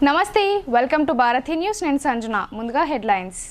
నమస్తే, welcome to Bharati news. నేను సంజన. ముందుగా హెడ్లైన్స్.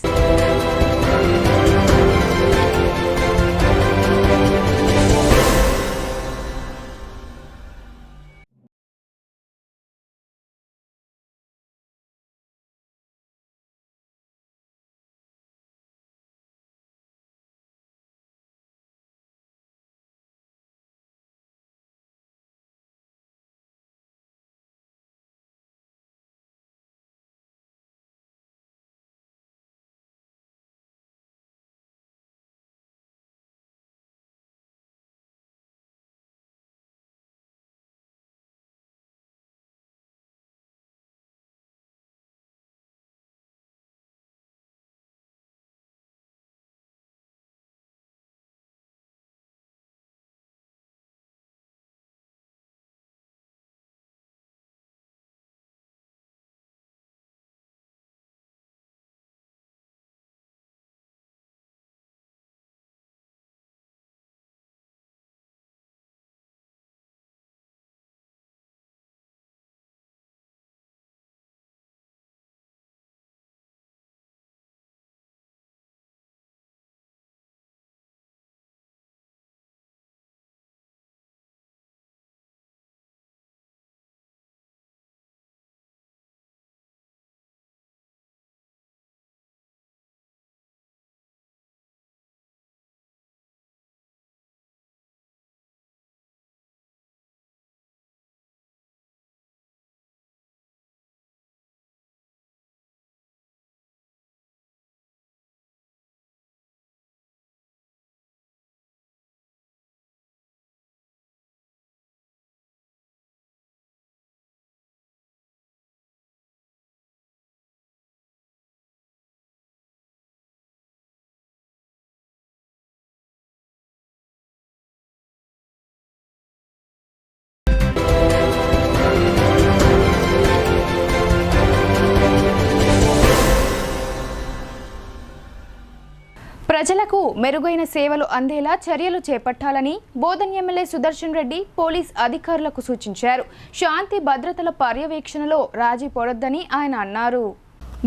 ప్రజలకు మెరుగైన సేవలు అందేలా చర్యలు చేపట్టాలని బోధన్ ఎమ్మెల్యే సుదర్శన్ రెడ్డి పోలీస్ అధికారులకు సూచించారు. శాంతి భద్రతల పర్యవేక్షణలో రాజీ పడొద్దని ఆయన అన్నారు.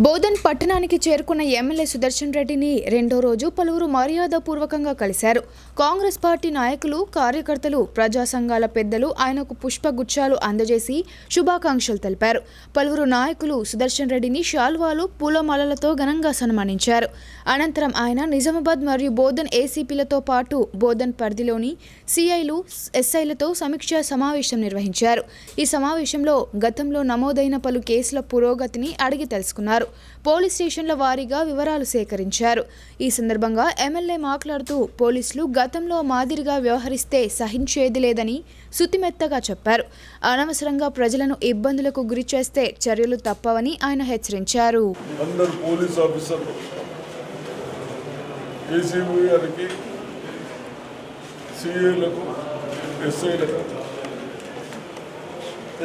బోధన్ పట్టణానికి చేరుకున్న ఎమ్మెల్యే సుదర్శన్ రెడ్డిని రెండో రోజు పలువురు మర్యాదపూర్వకంగా కలిశారు. కాంగ్రెస్ పార్టీ నాయకులు, కార్యకర్తలు, ప్రజా సంఘాల పెద్దలు ఆయనకు పుష్పగుచ్చాలు అందజేసి శుభాకాంక్షలు తెలిపారు. పలువురు నాయకులు సుదర్శన్ రెడ్డిని శాల్వాలు, పూలమాలలతో ఘనంగా సన్మానించారు. అనంతరం ఆయన నిజామాబాద్ మరియు బోధన్ ఏసీపీలతో పాటు బోధన్ పరిధిలోని సిఐలు, ఎస్ఐలతో సమీక్షా సమావేశం నిర్వహించారు. ఈ సమావేశంలో గతంలో నమోదైన పలు కేసుల పురోగతిని అడిగి తెలుసుకున్నారు. పోలీస్ స్టేషన్ల వారీగా వివరాలు సేకరించారు. ఈ సందర్భంగా ఎమ్మెల్యే మాట్లాడుతూ పోలీసులు గతంలో మాదిరిగా వ్యవహరిస్తే సహించేది లేదని సుతిమెత్తగా చెప్పారు. అనవసరంగా ప్రజలను ఇబ్బందులకు గురి చేస్తే చర్యలు తప్పవని ఆయన హెచ్చరించారు.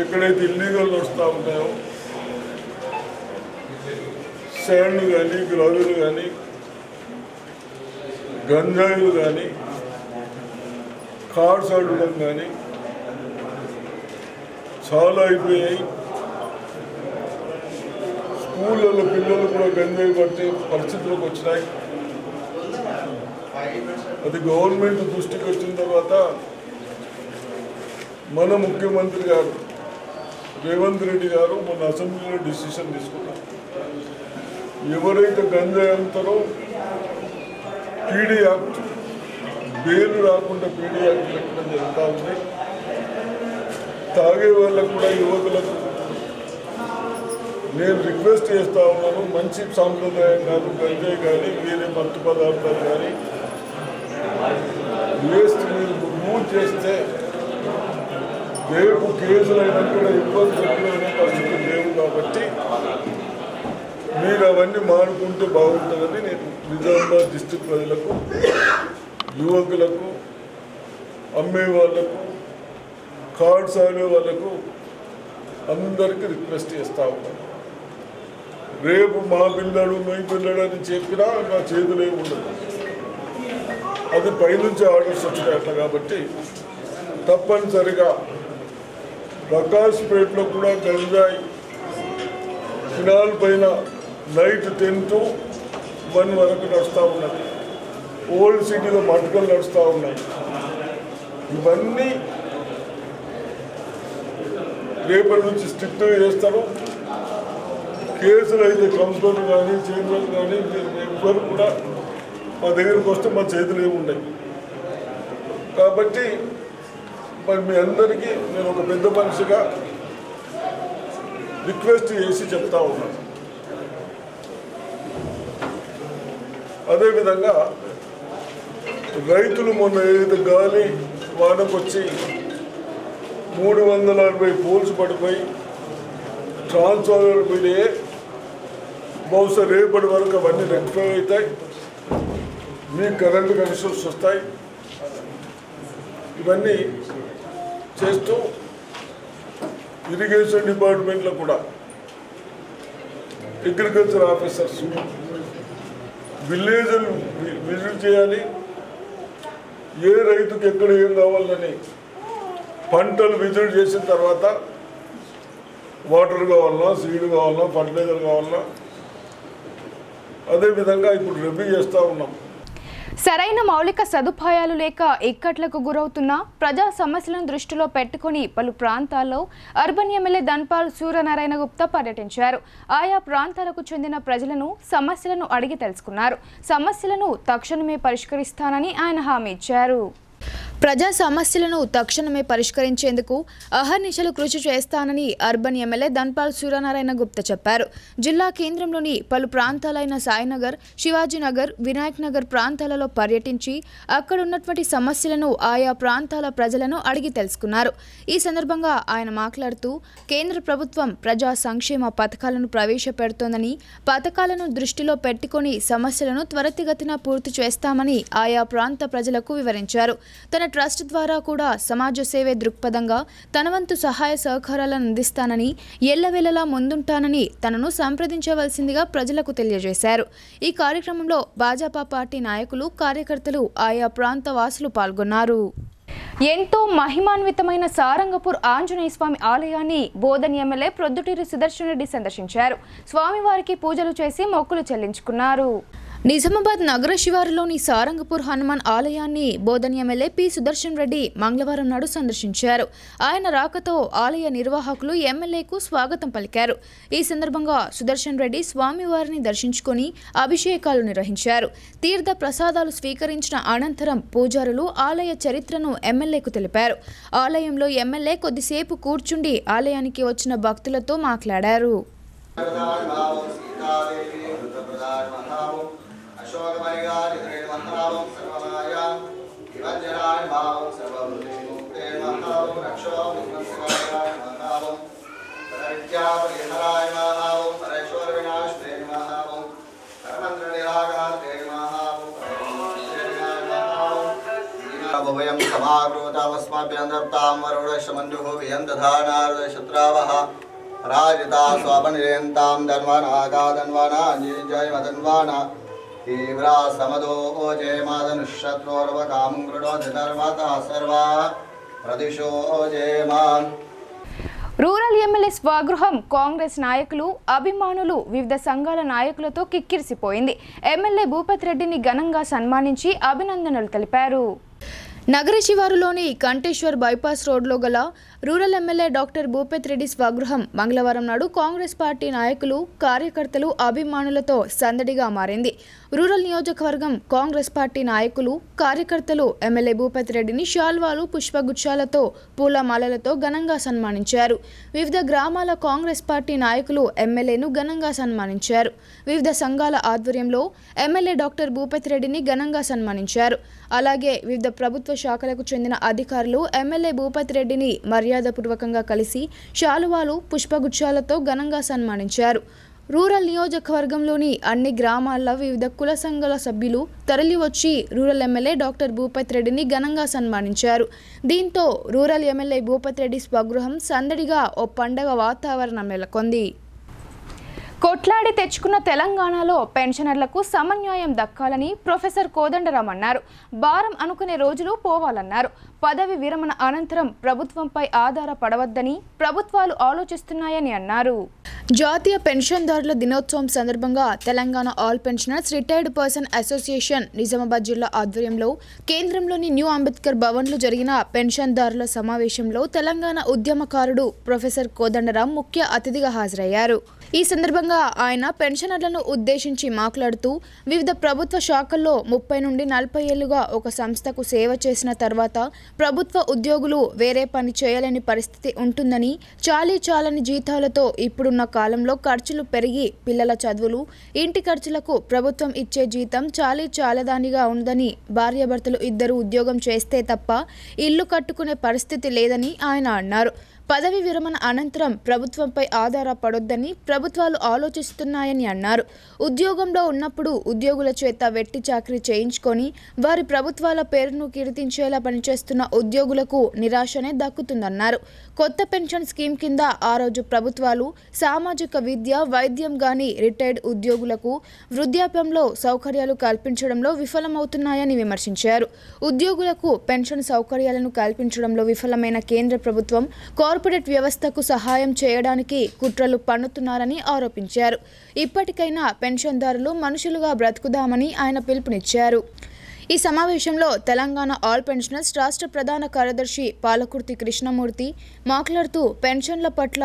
ఎక్కడైతే ఇల్లీగల్ వస్తూ ఉంటాయో శాండ్ కానీ, గ్రౌలు కానీ, గంజాయిలు కానీ, కార్డ్స్ ఆడడం కానీ చాలా అయిపోయాయి. స్కూళ్ళలో పిల్లలు కూడా గంజాయి పట్టే పరిస్థితులకు వచ్చినాయి. అది గవర్నమెంట్ దృష్టికి వచ్చిన తర్వాత మన ముఖ్యమంత్రి గారు రేవంత్ రెడ్డి గారు మొన్న అసెంబ్లీలో డిసిషన్ తీసుకున్నారు. ఎవరైతే గంజాయి అమ్ముతారో పీడీ యాక్ట్, బెయిల్ రాకుండా పీడీ యాక్ట్ పెట్టడం జరుగుతూ ఉంది. తాగే వాళ్ళకు కూడా, యువకులకు నేను రిక్వెస్ట్ చేస్తూ ఉన్నాను, మంచి సాంప్రదాయం కాదు గంజాయి కానీ, వేరే మత్తు పదార్థాలు కానీ వేస్ట్ మీరు మూవ్ చేస్తే రేపు కేసులు అయినా కూడా ఇబ్బంది ఎదురైన పరిస్థితులు లేవు. కాబట్టి మీరు అవన్నీ మానుకుంటే బాగుంటుందని నేను నిజామాబాద్ డిస్ట్రిక్ట్ ప్రజలకు, యువకులకు, అమ్మే వాళ్ళకు, కార్డ్స్ ఆడే వాళ్ళకు అందరికీ రిక్వెస్ట్ చేస్తూ ఉన్నాను. రేపు మా పిల్లడు, మీ పిల్లడు అని చెప్పినా నా చేతులే ఉండదు. అది పైనుంచి ఆర్డర్స్ వచ్చినాయి అట్లా. కాబట్టి తప్పనిసరిగా ప్రకాష్పేటలో కూడా గంజాయి ఫినాల్ పైన నైట్ 10 to 1 వరకు నడుస్తూ ఉన్నది. ఓల్డ్ సిటీలో మటుకలు నడుస్తూ ఉన్నాయి. ఇవన్నీ రేపటి నుంచి స్ట్రిక్ట్గా చేస్తారు. కేసులు అయితే కౌన్సిలర్ కానీ చైర్మన్ కానీ ఎవ్వరు కూడా మా దగ్గరకు వస్తే మా చేతులు ఏమున్నాయి. కాబట్టి మరి మీ అందరికీ నేను ఒక పెద్ద మనిషిగా రిక్వెస్ట్ చేసి చెప్తా ఉన్నాను. అదేవిధంగా రైతులు మొన్న ఏదైతే గాలి వానకొచ్చి 360 పోల్స్ పడిపోయి ట్రాన్స్ఫార్మర్ మీదే బహుశా రేపటి వరకు అవన్నీ రెక్టిఫై అవుతాయి. మీ కరెంటు కనెక్షన్స్ వస్తాయి. ఇవన్నీ చేస్తూ ఇరిగేషన్ డిపార్ట్మెంట్లో కూడా అగ్రికల్చర్ ఆఫీసర్స్ విలేజ్లు విజిట్ చేయాలి. ఏ రైతుకి ఎక్కడ ఏం కావాలని పంటలు విజిట్ చేసిన తర్వాత వాటర్ కావాలన్నా, సీడ్ కావాలన్నా, ఫర్టిలైజర్ కావాలన్నా, అదేవిధంగా ఇప్పుడు రివ్యూ చేస్తూ ఉన్నాం. సరైన మౌలిక సదుపాయాలు లేక ఇక్కట్లకు గురవుతున్న ప్రజా సమస్యలను దృష్టిలో పెట్టుకుని పలు ప్రాంతాల్లో అర్బన్ ఎమ్మెల్యే ధన్పాల్ సూర్యనారాయణ గుప్తా పర్యటించారు. ఆయా ప్రాంతాలకు చెందిన ప్రజలను సమస్యలను అడిగి తెలుసుకున్నారు. సమస్యలను తక్షణమే పరిష్కరిస్తానని ఆయన హామీ ఇచ్చారు. ప్రజా సమస్యలను తక్షణమే పరిష్కరించేందుకు అహర్నిశలు కృషి చేస్తానని అర్బన్ ఎమ్మెల్యే ధన్పాల్ సూర్యనారాయణ గుప్తా చెప్పారు. జిల్లా కేంద్రంలోని పలు ప్రాంతాలైన సాయినగర్, శివాజీనగర్, వినాయక్ నగర్ ప్రాంతాలలో పర్యటించి అక్కడున్నటువంటి సమస్యలను ఆయా ప్రాంతాల ప్రజలను అడిగి తెలుసుకున్నారు. ఈ సందర్భంగా ఆయన మాట్లాడుతూ కేంద్ర ప్రభుత్వం ప్రజా సంక్షేమ పథకాలను ప్రవేశపెడుతోందని, పథకాలను దృష్టిలో పెట్టుకుని సమస్యలను త్వరితగతిన పూర్తి చేస్తామని ఆయా ప్రాంత ప్రజలకు వివరించారు. తన ట్రస్ట్ ద్వారా కూడా సమాజ సేవే దృక్పథంగా తన వంతు సహాయ సహకారాలను అందిస్తానని, ఎల్లవేళలా ముందుంటానని తనను సంప్రదించవలసిందిగా ప్రజలకు తెలియజేశారు. ఈ కార్యక్రమంలో భాజపా పార్టీ నాయకులు, కార్యకర్తలు, ఆయా ప్రాంత వాసులు పాల్గొన్నారు. ఎంతో మహిమాన్వితమైన సారంగపూర్ ఆంజనేయ స్వామి ఆలయాన్ని బోధన్ ఎమ్మెల్యే ప్రొద్దుటూరి సుదర్శన్ రెడ్డి సందర్శించారు. స్వామివారికి పూజలు చేసి మొక్కులు చెల్లించుకున్నారు. నిజామాబాద్ నగర శివారులోని సారంగపూర్ హనుమాన్ ఆలయాన్ని బోధన్ ఎమ్మెల్యే పి సుదర్శన్ రెడ్డి మంగళవారం నాడు సందర్శించారు. ఆయన రాకతో ఆలయ నిర్వాహకులు ఎమ్మెల్యేకు స్వాగతం పలికారు. ఈ సందర్భంగా సుదర్శన్ రెడ్డి స్వామివారిని దర్శించుకొని అభిషేకాలు నిర్వహించారు. తీర్థ ప్రసాదాలు స్వీకరించిన అనంతరం పూజారులు ఆలయ చరిత్రను ఎమ్మెల్యేకు తెలిపారు. ఆలయంలో ఎమ్మెల్యే కొద్దిసేపు కూర్చుండి ఆలయానికి వచ్చిన భక్తులతో మాట్లాడారు. భయం సమాకృతావస్మాభ్యంతర్తాం వరుణశమంజుః వియందధానార్దశత్రావః రాజితా స్వాపనిరేంతాం ధన్వానాగా ధన్వానాంజీజయమధన్వానా తీవ్రా సమదో జయమాదనుశత్రోర్వకామం కృణోతి ధర్మతః సర్వా ప్రదిశో జయమాం. రూరల్ ఎమ్మెల్యే స్వగృహం కాంగ్రెస్ నాయకులు, అభిమానులు, వివిధ సంఘాల నాయకులతో కిక్కిరిసిపోయింది. ఎమ్మెల్యే భూపతి రెడ్డిని ఘనంగా సన్మానించి అభినందనలు తెలిపారు. నగర శివారులోని కంటేశ్వర్ బైపాస్ రోడ్లో గల rural MLA doctor Bhupathi Reddy స్వగృహం మంగళవారం నాడు కాంగ్రెస్ పార్టీ నాయకులు, కార్యకర్తలు, అభిమానులతో సందడిగా మారింది. రూరల్ నియోజకవర్గం కాంగ్రెస్ పార్టీ నాయకులు, కార్యకర్తలు ఎమ్మెల్యే భూపతి రెడ్డిని శాల్వాలు, పుష్పగుచ్చాలతో, పూలమాలలతో ఘనంగా సన్మానించారు. వివిధ గ్రామాల కాంగ్రెస్ పార్టీ నాయకులు ఎమ్మెల్యేను ఘనంగా సన్మానించారు. వివిధ సంఘాల ఆధ్వర్యంలో ఎమ్మెల్యే డాక్టర్ భూపతి రెడ్డిని ఘనంగా సన్మానించారు. అలాగే వివిధ ప్రభుత్వ శాఖలకు చెందిన అధికారులు ఎమ్మెల్యే భూపతి రెడ్డిని మర్యాదపూర్వకంగా కలిసి శాలువాలు, పుష్పగుచ్చాలతో ఘనంగా సన్మానించారు. రూరల్ నియోజకవర్గంలోని అన్ని గ్రామాల వివిధ కుల సంఘాల సభ్యులు తరలివచ్చి రూరల్ ఎమ్మెల్యే డాక్టర్ భూపతి రెడ్డిని ఘనంగా సన్మానించారు. దీంతో రూరల్ ఎమ్మెల్యే భూపతి రెడ్డి స్వగృహం సందడిగా ఓ పండగ వాతావరణం నెలకొంది. కొట్లాడి తెచ్చుకున్న తెలంగాణలో పెన్షనర్లకు సమన్యాయం దక్కాలని ప్రొఫెసర్ కోదండరాం అన్నారు. భారం అనుకునే రోజులు పోవాలన్నారు. పదవి విరమణ అనంతరం ప్రభుత్వంపై ఆధారపడవద్దని ప్రభుత్వాలు ఆలోచిస్తున్నాయని అన్నారు. జాతీయ పెన్షన్దారుల దినోత్సవం సందర్భంగా Telangana all pensioners retired person association Nizamabad జిల్లా ఆధ్వర్యంలో కేంద్రంలోని న్యూ అంబేద్కర్ భవన్లో జరిగిన పెన్షన్దారుల సమావేశంలో తెలంగాణ ఉద్యమకారుడు ప్రొఫెసర్ కోదండరాం ముఖ్య అతిథిగా హాజరయ్యారు. ఈ సందర్భంగా ఆయన పెన్షనర్లను ఉద్దేశించి మాట్లాడుతూ వివిధ ప్రభుత్వ శాఖల్లో 30 నుండి 40 ఏళ్లుగా ఒక సంస్థకు సేవ చేసిన తర్వాత ప్రభుత్వ ఉద్యోగులు వేరే పని చేయలేని పరిస్థితి ఉంటుందని, చాలని జీతాలతో ఇప్పుడున్న కాలంలో ఖర్చులు పెరిగి పిల్లల చదువులు, ఇంటి ఖర్చులకు ప్రభుత్వం ఇచ్చే జీతం చాలదానిగా ఉందని, భార్యాభర్తలు ఇద్దరు ఉద్యోగం చేస్తే తప్ప ఇల్లు కట్టుకునే పరిస్థితి లేదని ఆయన అన్నారు. పదవి విరమణ అనంతరం ప్రభుత్వంపై ఆధారపడొద్దని ప్రభుత్వాలు ఆలోచిస్తున్నాయని అన్నారు. ఉద్యోగంలో ఉన్నప్పుడు ఉద్యోగుల చేత వెట్టి చాకరీ చేయించుకొని వారి ప్రభుత్వాల పేరును కీర్తించేలా పనిచేస్తున్న ఉద్యోగులకు నిరాశనే దక్కుతుందన్నారు. కొత్త పెన్షన్ స్కీమ్ కింద ఆ రోజు ప్రభుత్వాలు సామాజిక విద్య, వైద్యం గాని రిటైర్డ్ ఉద్యోగులకు వృద్ధాప్యంలో సౌకర్యాలు కల్పించడంలో విఫలమవుతున్నాయని విమర్శించారు. ఉద్యోగులకు పెన్షన్ సౌకర్యాలను కల్పించడంలో విఫలమైన కేంద్ర ప్రభుత్వం కార్పొరేట్ వ్యవస్థకు సహాయం చేయడానికి కుట్రలు పన్నుతున్నారని ఆరోపించారు. ఇప్పటికైనా పెన్షన్దారులు మనుషులుగా బ్రతుకుదామని ఆయన పిలుపునిచ్చారు. ఈ సమావేశంలో తెలంగాణ ఆల్ పెన్షనర్స్ రాష్ట్ర ప్రధాన కార్యదర్శి పాలకుర్తి కృష్ణమూర్తి మాట్లాడుతూ పెన్షన్ల పట్ల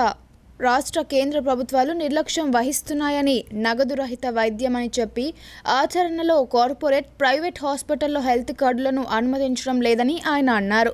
రాష్ట్ర కేంద్ర ప్రభుత్వాలు నిర్లక్ష్యం వహిస్తున్నాయని, నగదు రహిత వైద్యమని చెప్పి ఆచరణలో కార్పొరేట్, ప్రైవేట్ హాస్పిటల్లో హెల్త్ కార్డులను అనుమతించడం లేదని ఆయన అన్నారు.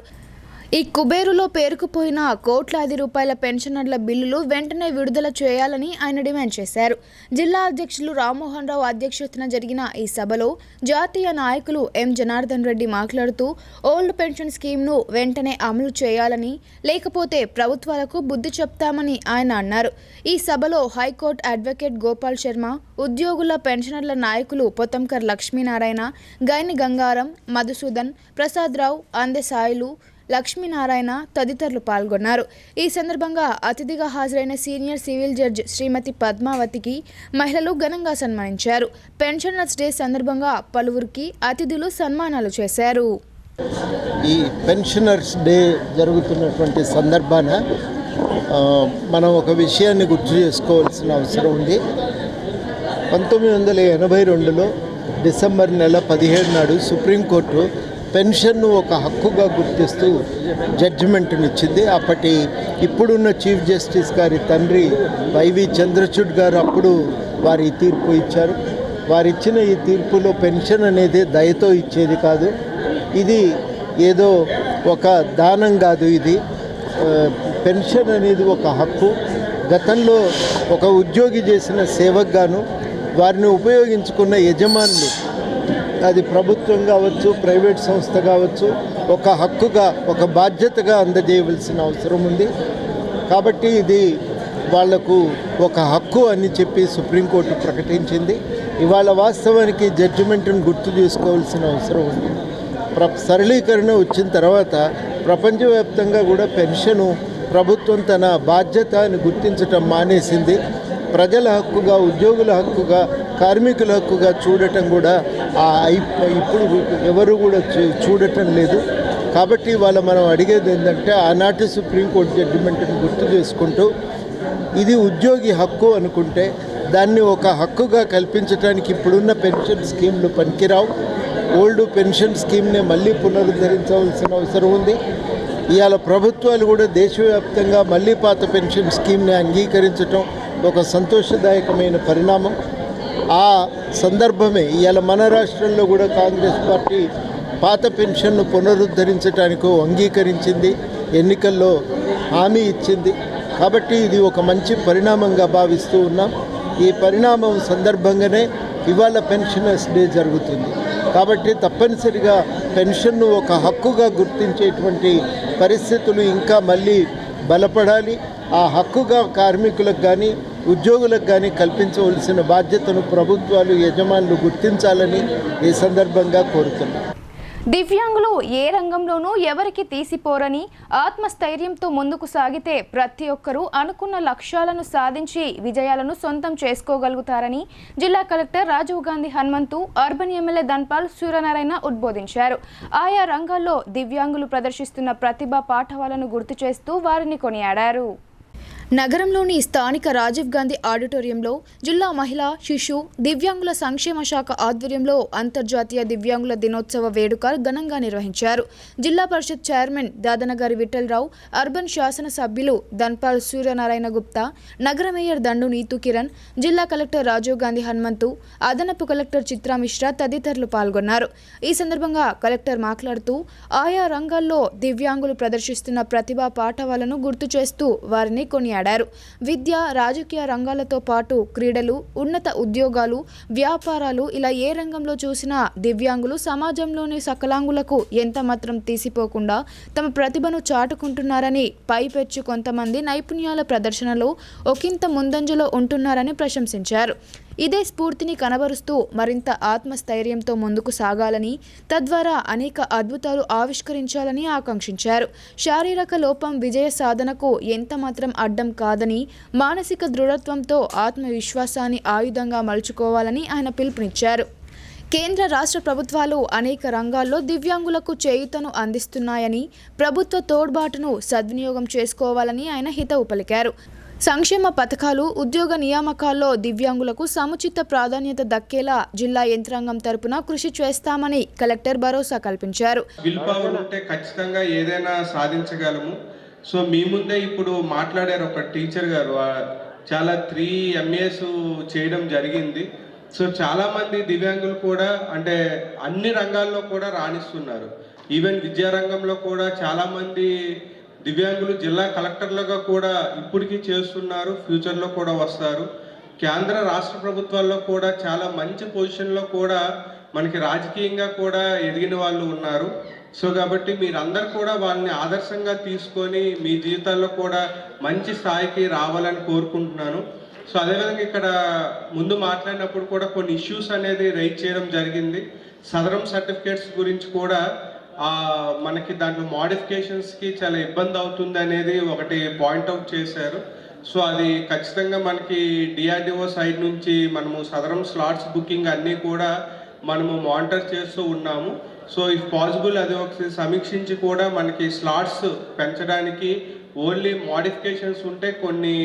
ఈ కుబేరులో పేరుకుపోయిన కోట్లాది రూపాయల పెన్షనర్ల బిల్లులు వెంటనే విడుదల చేయాలని ఆయన డిమాండ్ చేశారు. జిల్లా అధ్యక్షులు రామ్మోహన్ రావు అధ్యక్షతన జరిగిన ఈ సభలో జాతీయ నాయకులు ఎం జనార్దన్ రెడ్డి మాట్లాడుతూ ఓల్డ్ పెన్షన్ స్కీమ్ను వెంటనే అమలు చేయాలని, లేకపోతే ప్రభుత్వాలకు బుద్ధి చెప్తామని ఆయన అన్నారు. ఈ సభలో హైకోర్టు అడ్వకేట్ గోపాల్ శర్మ, ఉద్యోగుల పెన్షనర్ల నాయకులు పొతంకర్ లక్ష్మీనారాయణ, గైని గంగారం, మధుసూదన్, ప్రసాదరావు, అందె సాయిలు, లక్ష్మీనారాయణ తదితరులు పాల్గొన్నారు. ఈ సందర్భంగా అతిథిగా హాజరైన సీనియర్ సివిల్ జడ్జి శ్రీమతి పద్మావతికి మహిళలు ఘనంగా సన్మానించారు. పెన్షనర్స్ డే సందర్భంగా పలువురికి అతిథులు సన్మానాలు చేశారు. ఈ పెన్షనర్స్ డే జరుగుతున్నటువంటి సందర్భాన మనం ఒక విషయాన్ని గుర్తు చేసుకోవాల్సిన అవసరం ఉంది. 1982లో డిసెంబర్ నెల 17 నాడు సుప్రీంకోర్టు పెన్షన్ను ఒక హక్కుగా గుర్తిస్తూ జడ్జిమెంట్నిచ్చింది. ఇప్పుడున్న చీఫ్ జస్టిస్ గారి తండ్రి వైవి చంద్రచూడ్ గారు అప్పుడు వారి తీర్పు ఇచ్చారు. వారిచ్చిన ఈ తీర్పులో పెన్షన్ అనేది దయతో ఇచ్చేది కాదు, ఇది ఏదో ఒక దానం కాదు, ఇది పెన్షన్ అనేది ఒక హక్కు. గతంలో ఒక ఉద్యోగి చేసిన సేవకు గాను వారిని ఉపయోగించుకున్న యజమానులు, అది ప్రభుత్వం కావచ్చు, ప్రైవేట్ సంస్థ కావచ్చు, ఒక హక్కుగా, ఒక బాధ్యతగా అందజేయవలసిన అవసరం ఉంది. కాబట్టి ఇది వాళ్లకు ఒక హక్కు అని చెప్పి సుప్రీంకోర్టు ప్రకటించింది. ఇవాళ వాస్తవానికి జడ్జిమెంట్ను గుర్తు చేసుకోవాల్సిన అవసరం ఉంది. సరళీకరణ వచ్చిన తర్వాత ప్రపంచవ్యాప్తంగా కూడా పెన్షను ప్రభుత్వం తన బాధ్యత అని గుర్తించటం మానేసింది. ప్రజల హక్కుగా, ఉద్యోగుల హక్కుగా, కార్మికుల హక్కుగా చూడటం కూడా ఇప్పుడు ఎవరు కూడా చూడటం లేదు. కాబట్టి ఇవాళ మనం అడిగేది ఏంటంటే ఆనాటి సుప్రీంకోర్టు జడ్జిమెంట్ని గుర్తు చేసుకుంటూ ఇది ఉద్యోగి హక్కు అనుకుంటే దాన్ని ఒక హక్కుగా కల్పించడానికి ఇప్పుడున్న పెన్షన్ స్కీమ్లు పనికిరావు. ఓల్డ్ పెన్షన్ స్కీమ్ని మళ్ళీ పునరుద్ధరించవలసిన అవసరం ఉంది. ఇవాళ ప్రభుత్వాలు కూడా దేశవ్యాప్తంగా మళ్ళీ పాత పెన్షన్ స్కీమ్ని అంగీకరించడం ఒక సంతోషదాయకమైన పరిణామం. ఆ సందర్భమే ఇవాళ మన రాష్ట్రంలో కూడా కాంగ్రెస్ పార్టీ పాత పెన్షన్ను పునరుద్ధరించడానికి అంగీకరించింది, ఎన్నికల్లో హామీ ఇచ్చింది. కాబట్టి ఇది ఒక మంచి పరిణామంగా భావిస్తూ ఉన్నాం. ఈ పరిణామం సందర్భంగానే ఇవాళ పెన్షనర్స్ డే జరుగుతుంది. కాబట్టి తప్పనిసరిగా పెన్షన్ను ఒక హక్కుగా గుర్తించేటువంటి పరిస్థితులు ఇంకా మళ్ళీ బలపడాలి. ఆ హక్కుగా కార్మికులకు కానీ, ఉద్యోగులకు కానీ కల్పించవలసిన బాధ్యతను ప్రభుత్వాలు, యజమానులు గుర్తించాలని ఈ సందర్భంగా కోరుతున్నాం. దివ్యాంగులు ఏ రంగంలోనూ ఎవరికి తీసిపోరని, ఆత్మస్థైర్యంతో ముందుకు సాగితే ప్రతి ఒక్కరూ అనుకున్న లక్ష్యాలను సాధించి విజయాలను సొంతం చేసుకోగలుగుతారని జిల్లా collector Rajiv Gandhi Hanumanthu urban MLA Dhanpal Suryanarayana ఉద్బోధించారు. ఆయా రంగాల్లో దివ్యాంగులు ప్రదర్శిస్తున్న ప్రతిభా పాఠవాలను గుర్తు చేస్తూ వారిని కొనియాడారు. నగరంలోని స్థానిక రాజీవ్ గాంధీ ఆడిటోరియంలో జిల్లా మహిళా శిశు దివ్యాంగుల సంక్షేమ శాఖ ఆధ్వర్యంలో అంతర్జాతీయ దివ్యాంగుల దినోత్సవ వేడుక ఘనంగా నిర్వహించారు. జిల్లా పరిషత్ చైర్మన్ దాదనగారి విఠలరావు, అర్బన్ శాసన సభ్యులు ధన్పాల్ సూర్యనారాయణ గుప్తా, నగర మేయర్ దండు నీతు కిరణ్, జిల్లా కలెక్టర్ రాజీవ్ గాంధీ హనుమంతు, అదనపు కలెక్టర్ చిత్రా మిశ్రా తదితరులు పాల్గొన్నారు. ఈ సందర్భంగా కలెక్టర్ మాట్లాడుతూ ఆయా రంగాల్లో దివ్యాంగులు ప్రదర్శిస్తున్న ప్రతిభా పాఠవాలను గుర్తు చేస్తూ వారిని కొనియాడారు. విద్య, రాజకీయ రంగాలతో పాటు క్రీడలు, ఉన్నత ఉద్యోగాలు, వ్యాపారాలు ఇలా ఏ రంగంలో చూసినా దివ్యాంగులు సమాజంలోని సకలాంగులకు ఎంత మాత్రం తీసిపోకుండా తమ ప్రతిభను చాటుకుంటున్నారని, పైపెచ్చు కొంతమంది నైపుణ్యాల ప్రదర్శనలో ఒకంత ముందంజలో ఉంటున్నారని ప్రశంసించారు. ఇదే స్ఫూర్తిని కనబరుస్తూ మరింత ఆత్మస్థైర్యంతో ముందుకు సాగాలని, తద్వారా అనేక అద్భుతాలు ఆవిష్కరించాలని ఆకాంక్షించారు. శారీరక లోపం విజయ సాధనకు ఎంతమాత్రం అడ్డం కాదని, మానసిక దృఢత్వంతో ఆత్మవిశ్వాసాన్ని ఆయుధంగా మలుచుకోవాలని ఆయన పిలుపునిచ్చారు. కేంద్ర రాష్ట్ర ప్రభుత్వాలు అనేక రంగాల్లో దివ్యాంగులకు చేయూతను అందిస్తున్నాయని, ప్రభుత్వ తోడ్బాటును సద్వినియోగం చేసుకోవాలని ఆయన హితవు పలికారు. సంక్షేమ పథకాలు, ఉద్యోగ నియామకాల్లో దివ్యాంగులకు సముచిత ప్రాధాన్యత దక్కేలా జిల్లా యంత్రాంగం తరపున కృషి చేస్తామని కలెక్టర్ భరోసా కల్పించారు. విల్ పవర్ ఉంటే ఖచ్చితంగా ఏదైనా సాధించగలము. సో మీ ముందే ఇప్పుడు మాట్లాడారు ఒక టీచర్ గారు, చాలా 3 MAs చేయడం జరిగింది. సో చాలామంది దివ్యాంగులు కూడా అంటే అన్ని రంగాల్లో కూడా రాణిస్తున్నారు. ఈవెన్ విద్యారంగంలో కూడా చాలామంది దివ్యాంగులు జిల్లా కలెక్టర్లుగా కూడా ఇప్పటికీ చేస్తున్నారు, ఫ్యూచర్లో కూడా వస్తారు. కేంద్ర రాష్ట్ర ప్రభుత్వాల్లో కూడా చాలా మంచి పొజిషన్లో కూడా మనకి రాజకీయంగా కూడా ఎదిగిన వాళ్ళు ఉన్నారు. సో కాబట్టి మీరందరూ కూడా వాళ్ళని ఆదర్శంగా తీసుకొని మీ జీవితాల్లో కూడా మంచి స్థాయికి రావాలని కోరుకుంటున్నాను. సో అదేవిధంగా ఇక్కడ ముందు మాట్లాడినప్పుడు కూడా కొన్ని ఇష్యూస్ అనేది రైజ్ చేయడం జరిగింది. సదరం సర్టిఫికేట్స్ గురించి కూడా మనకి దాంట్లో మోడిఫికేషన్స్కి చాలా ఇబ్బంది అవుతుంది అనేది ఒకటి పాయింట్అవుట్ చేశారు. సో అది ఖచ్చితంగా మనకి డిఆర్డిఓ సైడ్ నుంచి మనము సదరం స్లాట్స్ బుకింగ్ అన్నీ కూడా మనము మానిటర్ చేస్తూ ఉన్నాము. సో ఇఫ్ పాసిబుల్ అది ఒకసారి సమీక్షించి కూడా మనకి స్లాట్స్ పెంచడానికి ఓన్లీ మోడిఫికేషన్స్ ఉంటే కొన్ని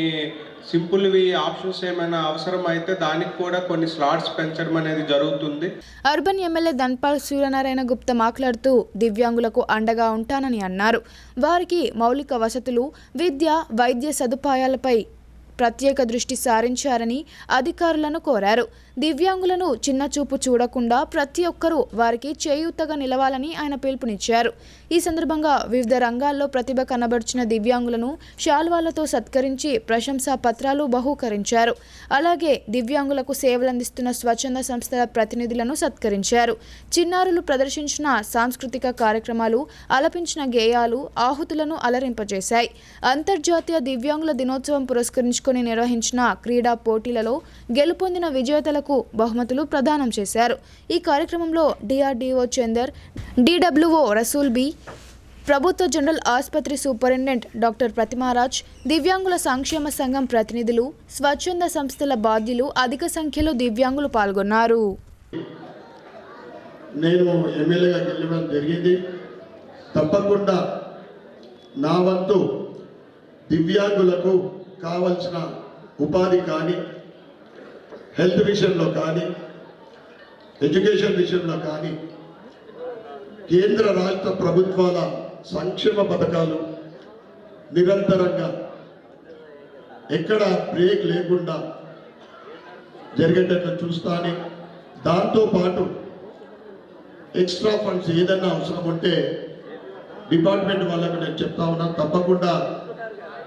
సింపుల్వి ఆప్షన్స్ ఏమైనా అవసరం అయితే దానికి కూడా కొన్ని స్లాట్స్ పెంచడం అనేది జరుగుతుంది. అర్బన్ ఎమ్మెల్యే ధన్పాల్ సూర్యనారాయణ గుప్తా మాట్లాడుతూ దివ్యాంగులకు అండగా ఉంటానని అన్నారు. వారికి మౌలిక వసతులు, విద్య, వైద్య సదుపాయాలపై ప్రత్యేక దృష్టి సారించారని అధికారులను కోరారు. దివ్యాంగులను చిన్నచూపు చూడకుండా ప్రతి ఒక్కరూ వారికి చేయూతగా నిలవాలని ఆయన పిలుపునిచ్చారు. ఈ సందర్భంగా వివిధ రంగాల్లో ప్రతిభ కనబర్చిన దివ్యాంగులను శాల్వాలతో సత్కరించి ప్రశంసా పత్రాలు బహూకరించారు. అలాగే దివ్యాంగులకు సేవలందిస్తున్న స్వచ్ఛంద సంస్థల ప్రతినిధులను సత్కరించారు. చిన్నారులు ప్రదర్శించిన సాంస్కృతిక కార్యక్రమాలు, ఆలపించిన గేయాలు ఆహుతులను అలరింపజేశాయి. అంతర్జాతీయ దివ్యాంగుల దినోత్సవం పురస్కరించుకొని నిర్వహించిన క్రీడా పోటీలలో గెలుపొందిన విజేతలకు బహుమతులు ప్రదానం చేశారు. ఈ కార్యక్రమంలో DRDO Chandar, DWO Rasool B, ప్రభుత్వ జనరల్ ఆసుపత్రి సూపరింటెండెంట్ డాక్టర్ ప్రతిమారాజ్, దివ్యాంగుల సంక్షేమ సంఘం ప్రతినిధులు, స్వచ్ఛంద సంస్థల బాధ్యులు అధిక సంఖ్యలో దివ్యాంగులు పాల్గొన్నారు. నేను ఎమ్మెల్యేగా గెలవడం జరిగింది. తప్పకుండా నా వంతు దివ్యాంగులకు కావలసిన ఉపాధి కానీ, హెల్త్ విషయంలో కానీ, ఎడ్యుకేషన్ విషయంలో కానీ, కేంద్ర రాష్ట్ర ప్రభుత్వాల సంక్షేమ పథకాలు నిరంతరంగా ఎక్కడ బ్రేక్ లేకుండా జరిగేటట్లు చూస్తాను. దాంతోపాటు ఎక్స్ట్రా ఫండ్స్ ఏదైనా అవసరం ఉంటే డిపార్ట్మెంట్ వాళ్ళకు నేను చెప్తా ఉన్నాను, తప్పకుండా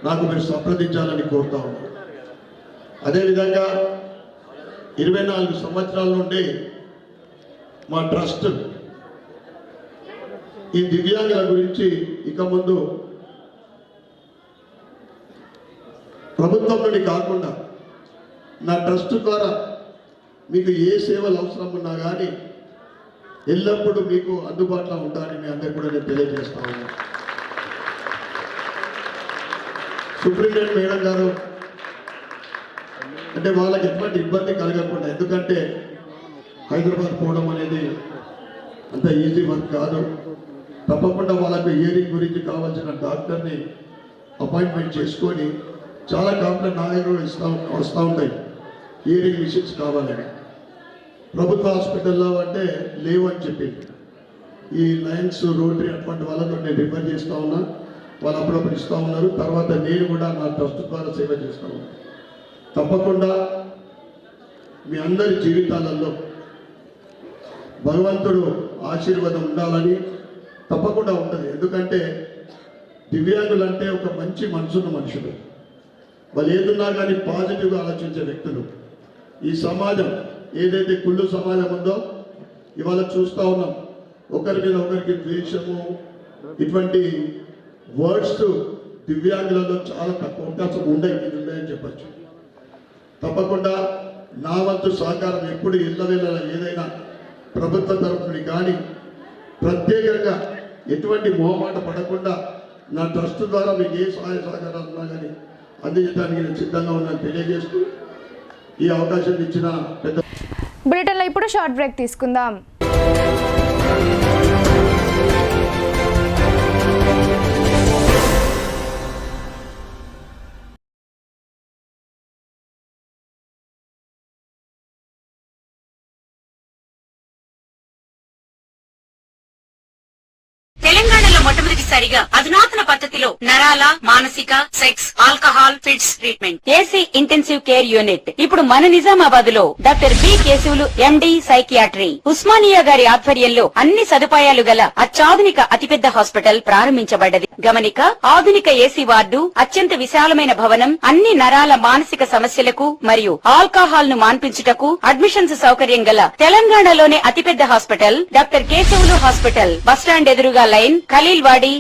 నాకు మీరు సంప్రదించాలని కోరుతా ఉన్నాను. అదేవిధంగా 24 సంవత్సరాల నుండి మా ట్రస్ట్ ఈ దివ్యాంగుల గురించి ఇక ముందు ప్రభుత్వం నుండి కాకుండా నా ట్రస్ట్ ద్వారా మీకు ఏ సేవలు అవసరం ఉన్నా కానీ ఎల్లప్పుడూ మీకు అందుబాటులో ఉంటానని మీ అందరికీ కూడా నేను తెలియజేస్తా ఉన్నాను. సూపరింటెండెంట్ మేడం గారు అంటే వాళ్ళకి ఎటువంటి ఇబ్బంది కలగకుండా, ఎందుకంటే హైదరాబాద్ పోవడం అనేది అంత ఈజీ వర్క్ కాదు. తప్పకుండా వాళ్ళకు హియరింగ్ గురించి కావాల్సిన డాక్టర్ని అపాయింట్మెంట్ చేసుకొని చాలా కంప్లైంట్ నా దగ్గర వస్తూ ఉంటాయి, హియరింగ్ మిషన్స్ కావాలని. ప్రభుత్వ హాస్పిటల్లో అంటే లేవని చెప్పింది. ఈ లయన్స్ రోటరీ అటువంటి వాళ్ళతో నేను రిఫర్ చేస్తూ ఉన్నా, వాళ్ళు అప్పుడప్పుడు ఇస్తూ ఉన్నారు. తర్వాత నేను కూడా నా ట్రస్ట్ ద్వారా సేవ చేస్తూ ఉన్నాను. తప్పకుండా మీ అందరి జీవితాలలో భగవంతుడు ఆశీర్వాదం ఉండాలని తప్పకుండా ఉంటుంది. ఎందుకంటే దివ్యాంగులు అంటే ఒక మంచి మనసున్న మనుషులు, వాళ్ళు ఏదున్నా కానీ పాజిటివ్గా ఆలోచించే వ్యక్తులు. ఈ సమాజం ఏదైతే కుళ్ళు సమాజం ఉందో ఇవాళ చూస్తూ ఉన్నాం, ఒకరి మీద ఒకరికి ద్వేషము, ఇటువంటి వర్డ్స్ దివ్యాంగులలో చాలా తక్కువ అవకాశం ఉన్నాయని చెప్పచ్చు. తప్పకుండా నా వంతు సహకారం ఎప్పుడు ఎల్లవేళలా ఏదైనా ప్రభుత్వ తరఫుని కానీ ప్రత్యేకంగా ఎటువంటి మొహమాట పడకుండా నా ట్రస్ట్ ద్వారా మీకు ఏ సహాయ సహకారాలు ఉన్నా కానీ అందించడానికి నేను సిద్ధంగా ఉన్నాను తెలియజేస్తూ ఈ అవకాశం ఇచ్చిన పెద్ద బ్రిటన్లో ఇప్పుడు షార్ట్ బ్రేక్ తీసుకుందాం. తెలంగాణలో మొట్టమొదటిసారిగా అధునాతన పద్ధతిలో నరాల, మానసిక, sex, alcohol, fits treatment, AC intensive care unit ఇప్పుడు మన నిజామాబాద్ లో doctor B Keshavulu MD psychiatry, Osmania గారి ఆధ్వర్యంలో అన్ని సదుపాయాలు గల అత్యాధునిక అతిపెద్ద హాస్పిటల్ ప్రారంభించబడ్డది. గమనిక, ఆధునిక ఏసీ వార్డు, అత్యంత విశాలమైన భవనం, అన్ని నరాల మానసిక సమస్యలకు మరియు ఆల్కహాల్ ను మాన్పించుటకు అడ్మిషన్స్ సౌకర్యం గల తెలంగాణలోనే అతిపెద్ద hospital doctor Keshavulu hospital, bus stand ఎదురుగా లైన్, ఖలీల్వాడి.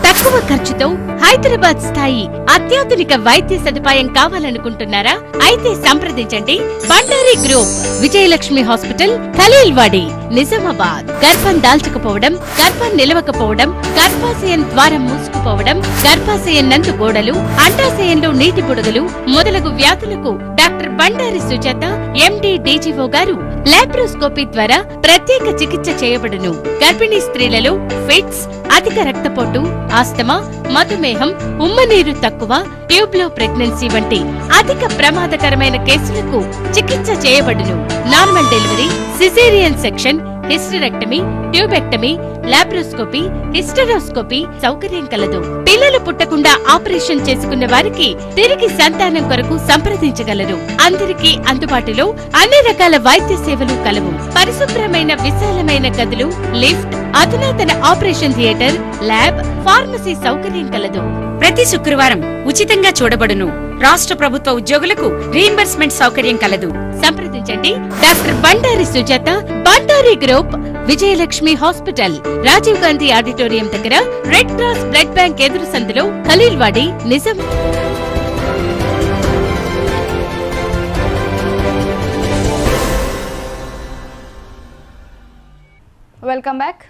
తక్కువ ఖర్చుతో హైదరాబాద్ స్థాయి అత్యాధునిక వైద్య సదుపాయం కావాలనుకుంటున్నారా? అయితే సంప్రదించండి బండారి గ్రూప్, విజయలక్ష్మి హాస్పిటల్, ఖలీల్వాడి, నిజామాబాద్. గర్భం దాల్చకపోవడం, గర్భం నిలవకపోవడం, గర్భాశయం ద్వారం మూసుకుపోవడం, గర్భాశయం నందు గోడలు, అండాశయంలో నీటి బుడగలు మొదలగు వ్యాధులకు డాక్టర్ బండారి సుజాత ఎండి డీజీఓ గారు లాప్రోస్కోపీ ద్వారా ప్రత్యేక చికిత్స చేయబడును. గర్భిణీ స్త్రీలలో ఫిట్స్, అధిక రక్తపోటు, ఆస్తమా, మధుమేహం, ఉమ్మనీరు తక్కువ, ట్యూబ్లో ప్రెగ్నెన్సీ వంటి అధిక ప్రమాదకరమైన కేసులకు చికిత్స చేయబడును. Normal delivery, caesarean section, hysterectomy, tubectomy, laparoscopy, hysteroscopy సౌకర్యం కలదు. పిల్లలు పుట్టకుండా ఆపరేషన్ చేసుకున్న వారికి తిరిగి సంతానం కొరకు సంప్రదించగలరు. అందరికీ అందుబాటులో అన్ని రకాల వైద్య సేవలు కలవు. పరిశుభ్రమైన విశాలమైన గదులు, లిఫ్ట్, అధునాతన ఆపరేషన్ థియేటర్, ల్యాబ్, ఫార్మసీ సౌకర్యం కలదు. ప్రతి శుక్రవారం ఉచితంగా చూడబడును. రాష్ట్ర ప్రభుత్వ ఉద్యోగులకు రీయింబర్స్మెంట్ సౌకర్యం కలదు. సంప్రదించండి doctor Bandari Sujatha, Bandari group, Vijayalakshmi hospital, Rajiv Gandhi auditorium దగ్గర, రెడ్ క్రాస్ బ్లడ్ బ్యాంక్ ఎదురు సందులో, Khaleelwadi, Nizam. Welcome back.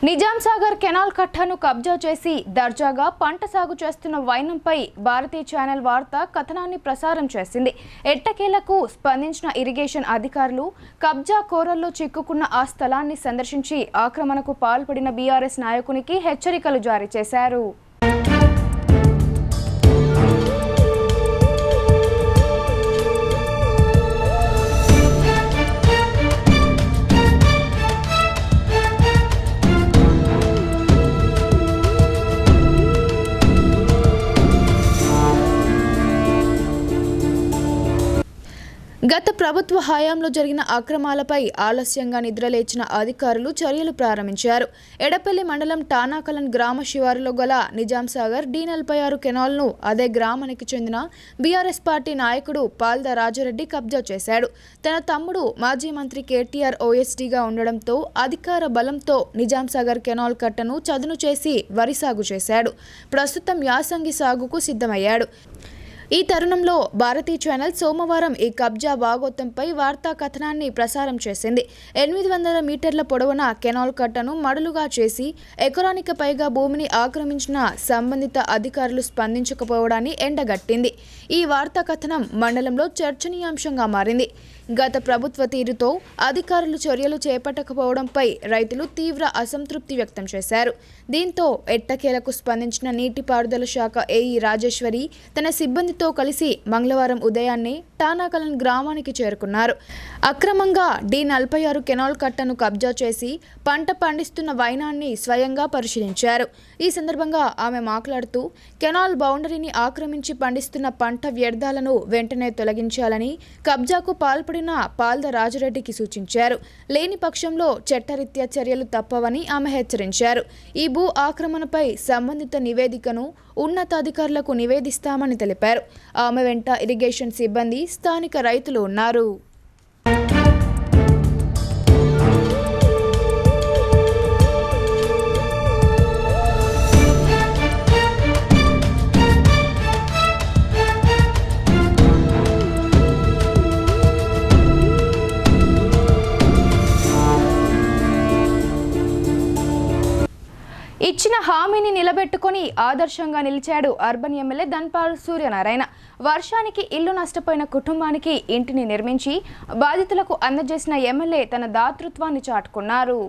Nizam Sagar canal కట్టను కబ్జా చేసి దర్జాగా పంట సాగు చేస్తున్న వైనంపై భారతీయ ఛానల్ వార్త కథనాన్ని ప్రసారం చేసింది. ఎట్టకేలకు స్పందించిన ఇరిగేషన్ అధికారులు కబ్జా కోరల్లో చిక్కుకున్న ఆ స్థలాన్ని సందర్శించి ఆక్రమణకు పాల్పడిన బీఆర్ఎస్ నాయకునికి హెచ్చరికలు జారీ చేశారు. గత ప్రభుత్వ హయాంలో జరిగిన అక్రమాలపై ఆలస్యంగా నిద్రలేచిన అధికారులు చర్యలు ప్రారంభించారు. ఎడపల్లి మండలం టానాకలన్ గ్రామ శివారులో గల నిజాం సాగర్ D46 కెనాల్ను అదే గ్రామానికి చెందిన బీఆర్ఎస్ పార్టీ నాయకుడు పాల్ద రాజారెడ్డి కబ్జా చేశాడు. తన తమ్ముడు మాజీ మంత్రి కేటీఆర్ OSDగా ఉండడంతో అధికార బలంతో నిజాం సాగర్ కెనాల్ కట్టను చదును చేసి వరి సాగు చేశాడు. ప్రస్తుతం యాసంగి సాగుకు సిద్ధమయ్యాడు. ఈ తరుణంలో భారతీ ఛానల్ సోమవారం ఈ కబ్జా భాగోత్తంపై వార్తా కథనాన్ని ప్రసారం చేసింది. 800 మీటర్ల పొడవున కెనాల్ కట్టను మడులుగా చేసి ఎకరానికి పైగా భూమిని ఆక్రమించిన సంబంధిత అధికారులు స్పందించకపోవడాన్ని ఎండగట్టింది. ఈ వార్తా కథనం మండలంలో చర్చనీయాంశంగా మారింది. గత ప్రభుత్వ తీరుతో అధికారులు చర్యలు చేపట్టకపోవడంపై రైతులు తీవ్ర అసంతృప్తి వ్యక్తం చేశారు. దీంతో ఎట్టకేలకు స్పందించిన నీటిపారుదల శాఖ ఏఈ రాజేశ్వరి తన సిబ్బందితో కలిసి మంగళవారం ఉదయాన్నే టానాకలన్ గ్రామానికి చేరుకున్నారు. అక్రమంగా D46 కెనాల్ కట్టను కబ్జా చేసి పంట పండిస్తున్న వైనాన్ని స్వయంగా పరిశీలించారు. ఈ సందర్భంగా ఆమె మాట్లాడుతూ కెనాల్ బౌండరీని ఆక్రమించి పండిస్తున్న పంట వ్యర్థాలను వెంటనే తొలగించాలని కబ్జాకు పాల్పడిన పాల్ద రాజరెడ్డికి సూచించారు. లేని పక్షంలో చట్టరీత్యా చర్యలు తప్పవని ఆమె హెచ్చరించారు. ఈ భూ ఆక్రమణపై సంబంధిత నివేదికను ఉన్నతాధికారులకు నివేదిస్తామని తెలిపారు. ఆమె వెంట ఇరిగేషన్ సిబ్బంది, స్థానిక రైతులు ఉన్నారు. ఇచ్చిన హామీని నిలబెట్టుకొని ఆదర్శంగా నిలిచాడు అర్బన్ ఎమ్మెల్యే ధన్పాల్ సూర్యనారాయణ. వర్షానికి ఇల్లు నష్టపోయిన కుటుంబానికి ఇంటిని నిర్మించి బాధితులకు అందజేసిన ఎమ్మెల్యే తన దాతృత్వాన్ని చాటుకున్నారు.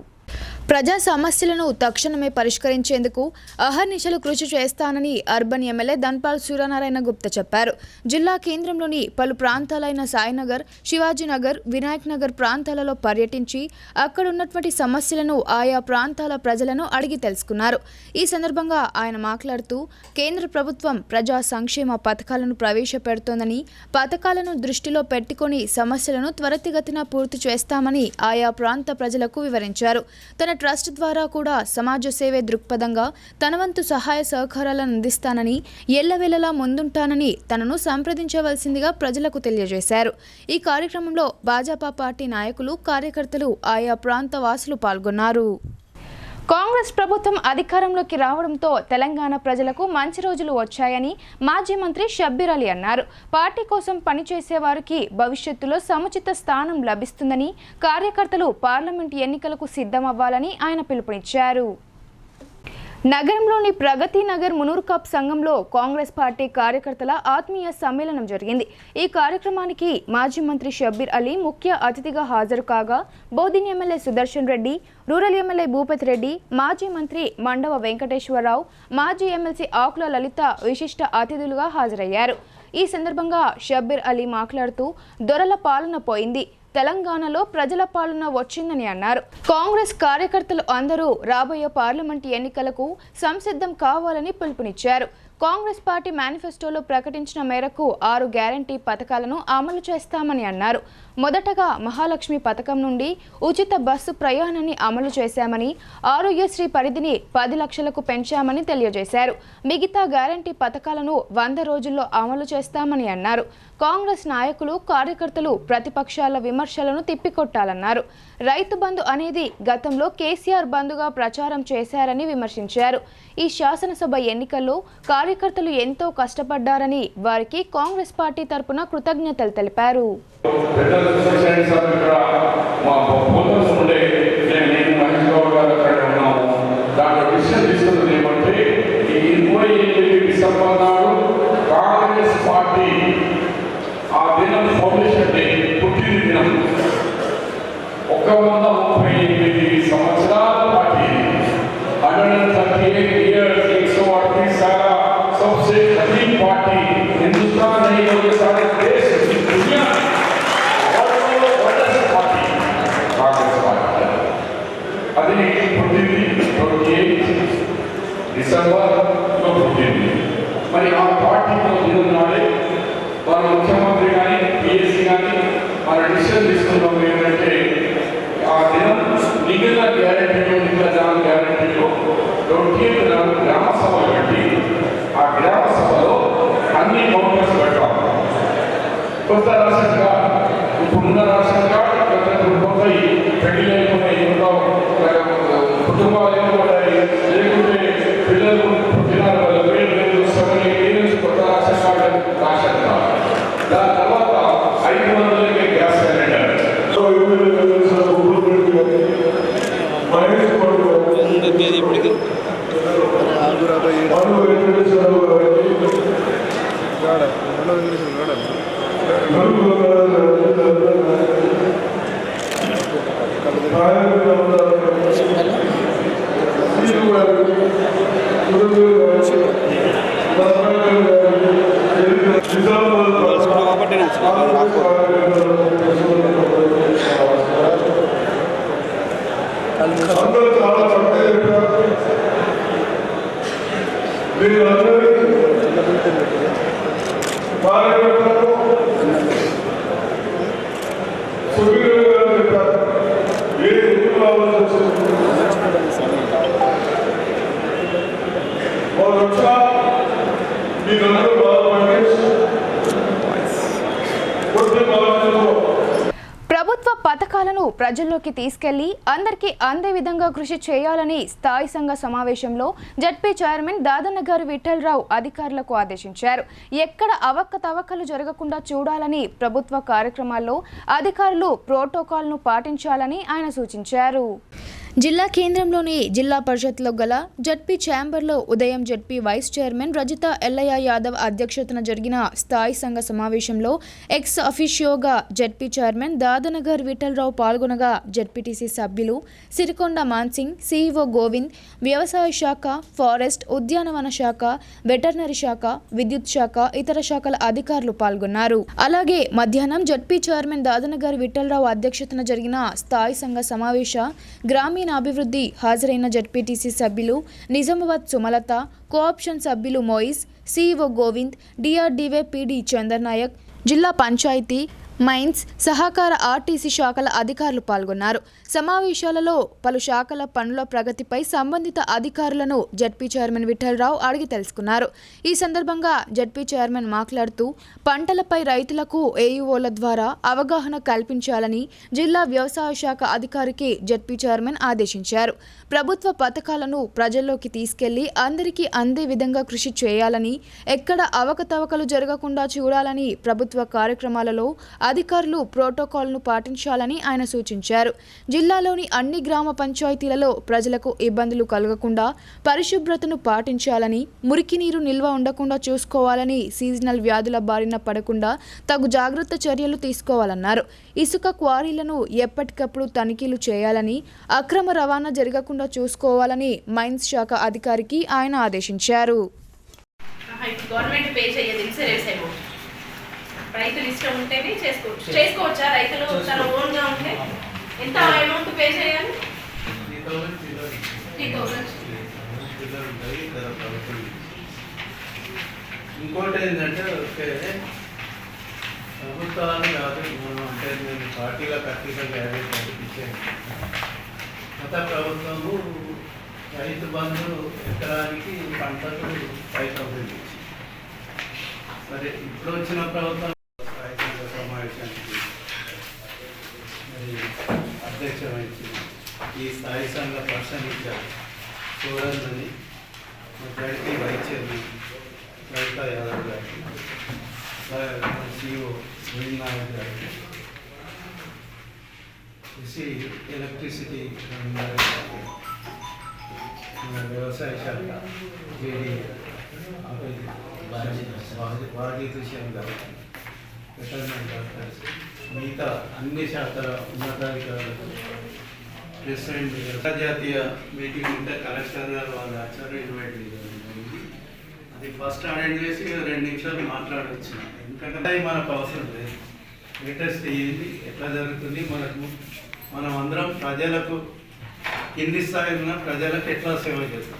ప్రజా సమస్యలను తక్షణమే పరిష్కరించేందుకు అహర్నిశలు కృషి చేస్తానని అర్బన్ ఎమ్మెల్యే ధన్పాల్ సూర్యనారాయణ గుప్తా చెప్పారు. జిల్లా కేంద్రంలోని పలు ప్రాంతాలైన సాయినగర్, శివాజీనగర్, వినాయక్ నగర్ ప్రాంతాలలో పర్యటించి అక్కడున్నటువంటి సమస్యలను ఆయా ప్రాంతాల ప్రజలను అడిగి తెలుసుకున్నారు. ఈ సందర్భంగా ఆయన మాట్లాడుతూ కేంద్ర ప్రభుత్వం ప్రజా సంక్షేమ పథకాలను ప్రవేశపెడుతోందని, పథకాలను దృష్టిలో పెట్టుకొని సమస్యలను త్వరితగతిన పూర్తి చేస్తామని ఆయా ప్రాంత ప్రజలకు వివరించారు. తన ట్రస్ట్ ద్వారా కూడా సమాజ సేవే దృక్పథంగా తన వంతు సహాయ సహకారాలను అందిస్తానని, ఎల్లవేళలా ముందుంటానని తనను సంప్రదించవలసిందిగా ప్రజలకు తెలియజేశారు. ఈ కార్యక్రమంలో భాజపా పార్టీ నాయకులు, కార్యకర్తలు, ఆయా ప్రాంత వాసులు పాల్గొన్నారు. కాంగ్రెస్ ప్రభుత్వం అధికారంలోకి రావడంతో తెలంగాణ ప్రజలకు మంచి రోజులు వచ్చాయని మాజీ మంత్రి షబ్బీర్ అలీ అన్నారు. పార్టీ కోసం పనిచేసే వారికి భవిష్యత్తులో సముచిత స్థానం లభిస్తుందని, కార్యకర్తలు పార్లమెంటు ఎన్నికలకు సిద్ధమవ్వాలని ఆయన పిలుపునిచ్చారు. నగరంలోని ప్రగతి నగర్ మునూర్కాప్ సంఘంలో కాంగ్రెస్ పార్టీ కార్యకర్తల ఆత్మీయ సమ్మేళనం జరిగింది. ఈ కార్యక్రమానికి మాజీ మంత్రి షబ్బీర్ అలీ ముఖ్య అతిథిగా హాజరు కాగా, Bodhan MLA Sudarshan Reddy, rural MLA Bhupathi Reddy, మాజీ మంత్రి మండవ వెంకటేశ్వరరావు, మాజీ ఎమ్మెల్సీ ఆకుల లలిత విశిష్ట అతిథులుగా హాజరయ్యారు. ఈ సందర్భంగా షబ్బీర్ అలీ మాట్లాడుతూ దొరల పాలన పోయింది, తెలంగాణలో ప్రజల పాలన వచ్చిందని అన్నారు. కాంగ్రెస్ కార్యకర్తలు అందరూ రాబోయే పార్లమెంటు ఎన్నికలకు సంసిద్ధం కావాలని పిలుపునిచ్చారు. కాంగ్రెస్ పార్టీ మేనిఫెస్టోలో ప్రకటించిన మేరకు 6 గ్యారంటీ పథకాలను అమలు చేస్తామని అన్నారు. మొదటగా మహాలక్ష్మి పథకం నుండి ఉచిత బస్సు ప్రయాణాన్ని అమలు చేశామని, ఆరోగ్యశ్రీ పరిధిని 10 లక్షలకు పెంచామని తెలియజేశారు. మిగతా గ్యారంటీ పథకాలను 100 రోజుల్లో అమలు చేస్తామని అన్నారు. కాంగ్రెస్ నాయకులు, కార్యకర్తలు ప్రతిపక్షాల విమర్శలను తిప్పికొట్టాలన్నారు. రైతు బంధు అనేది గతంలో కేసీఆర్ బంధుగా ప్రచారం చేశారని విమర్శించారు. ఈ శాసనసభ ఎన్నికల్లో కార్యకర్తలు ఎంతో కష్టపడ్డారని, వారికి కాంగ్రెస్ పార్టీ తరపున కృతజ్ఞతలు తెలిపారు. మరి ఆ పార్టీలో ఉన్నాడే మన ముఖ్యమంత్రి కానీ, పిఎస్సీ కానీ మన డిసిషన్ తీసుకున్నాం ఏంటంటే ఆ దినం మిగిలిన గ్యారెంటీలో, మిగిలిన జనం గ్యారెంటీలో 24 గ్రామ సభలు పెట్టి ఆ గ్రామ సభలో అన్ని కౌంటర్స్ పెట్టాలి. కొత్త రేషన్ కార్డు, ఇప్పుడున్న రేషన్ కార్డు పోతాయి, పెళ్లి లేకుండా కుటుంబాలు లేకుంటే పిల్లలు ప్రభుత్వ పథకాలను ప్రజల్లోకి తీసుకెళ్లి అందరికీ అందే విధంగా కృషి చేయాలని స్థాయి సంఘ సమావేశంలో జడ్పీ చైర్మన్ దాదన్నగారి విఠలరావు అధికారులకు ఆదేశించారు. ఎక్కడ అవకతవకలు జరగకుండా చూడాలని, ప్రభుత్వ కార్యక్రమాల్లో అధికారులు ప్రోటోకాల్ను పాటించాలని ఆయన సూచించారు. జిల్లా కేంద్రంలోని జిల్లా పరిషత్లో గల జడ్పీ ఛాంబర్లో ఉదయం ZP vice chairman Rajitha Ellaiah Yadav అధ్యక్షతన జరిగిన స్థాయి సంఘ సమావేశంలో ఎక్స్ అఫీషియోగా జడ్పీ చైర్మన్ దాదనగర్ విఠలరావు పాల్గొనగా జడ్పీటీసీ సభ్యులు సిరికొండ మాన్సింగ్, సిఇఓ గోవింద్, వ్యవసాయ శాఖ, ఫారెస్ట్, ఉద్యానవన శాఖ, వెటర్నరీ శాఖ, విద్యుత్ శాఖ, ఇతర శాఖల అధికారులు పాల్గొన్నారు. అలాగే మధ్యాహ్నం జడ్పీ చైర్మన్ దాదనగర్ విఠలరావు అధ్యక్షతన జరిగిన స్థాయి సంఘ సమావేశ గ్రామీణ అభివృద్ధి హాజరైన జడ్పీటీసీ సభ్యులు నిజామాబాద్ సుమలత, కోఆప్షన్ సభ్యులు మోయిస్, సిఇఓ గోవింద్, డిఆర్డీవే పీడీ చందర్నాయక్, జిల్లా పంచాయతీ, మైన్స్, సహకార ఆర్టీసీ శాఖల అధికారులు పాల్గొన్నారు. సమావేశాలలో పలు శాఖల పనుల ప్రగతిపై సంబంధిత అధికారులను జడ్పీ చైర్మన్ విఠలరావు అడిగి తెలుసుకున్నారు. ఈ సందర్భంగా జడ్పీ చైర్మన్ మాట్లాడుతూ పంటలపై రైతులకు ఏఈఓల ద్వారా అవగాహన కల్పించాలని జిల్లా వ్యవసాయ శాఖ అధికారికి జడ్పీ చైర్మన్ ఆదేశించారు. ప్రభుత్వ పథకాలను ప్రజల్లోకి తీసుకెళ్లి అందరికీ అందే విధంగా కృషి చేయాలని, ఎక్కడ అవకతవకలు జరగకుండా చూడాలని, ప్రభుత్వ కార్యక్రమాలలో అధికారులు ప్రోటోకాల్ను పాటించాలని ఆయన సూచించారు. జిల్లాలోని అన్ని గ్రామ పంచాయతీలలో ప్రజలకు ఇబ్బందులు కలగకుండా పరిశుభ్రతను పాటించాలని, మురికి నీరు నిల్వ ఉండకుండా చూసుకోవాలని, సీజనల్ వ్యాధుల బారిన పడకుండా తగు జాగ్రత్త చర్యలు తీసుకోవాలన్నారు. ఇసుక క్వారీలను ఎప్పటికప్పుడు తనిఖీలు చేయాలని, అక్రమ రవాణా జరగకుండా చూసుకోవాలని మైన్స్ శాఖ అధికారికి ఆయన ఆదేశించారు. రైతులు ఇష్టం ఉంటేనే చేసుకోవచ్చా? రైతులు తన ఓన్గా ఉంటే ఎంత అమౌంట్ పే చేయాలి? 3,000. ఇంకోటి ఏంటంటే ప్రభుత్వాలు కాదు, మనం అంటే నేను పార్టీల ప్రాక్టికల్ ఇచ్చాను. గత ప్రభుత్వము రైతు బంధు ఎకరానికి పంటకు 5,000 ఇచ్చి, సరే ఇప్పుడు వచ్చిన ప్రభుత్వం సమావేశానికి మరి అధ్యక్ష వహించింది. ఈ స్థాయి సంఘ పర్సన్ ఇచ్చారు చూడాలని ZP vice chairman Rajitha Yadav గారికి, సిఇఓ నాయక్ గారికి, ఎలక్ట్రిసిటీ వ్యవసాయ శాఖ జేడీ వారధి తుష్యం గారికి, వెటర్నరీ డాక్టర్స్, మిగతా అన్ని శాఖల ఉన్నతాధికారులకు, ప్రెసిడెంట్ అంతర్జాతీయ మీటింగ్ ఉంటే కలెక్టర్ గారు వాళ్ళు వచ్చారు, ఇన్వైట్ జరిగింది. అది ఫస్ట్ అటెండ్ చేసి 2 నిమిషాలు మాట్లాడవచ్చు. ఎందుకంటే మనకు అవసరం లేదు, లేటెస్ట్ ఏంది, ఎట్లా జరుగుతుంది, మనం అందరం ప్రజలకు కింది స్థాయి ఉన్న ప్రజలకు ఎట్లా సేవ చేస్తాం.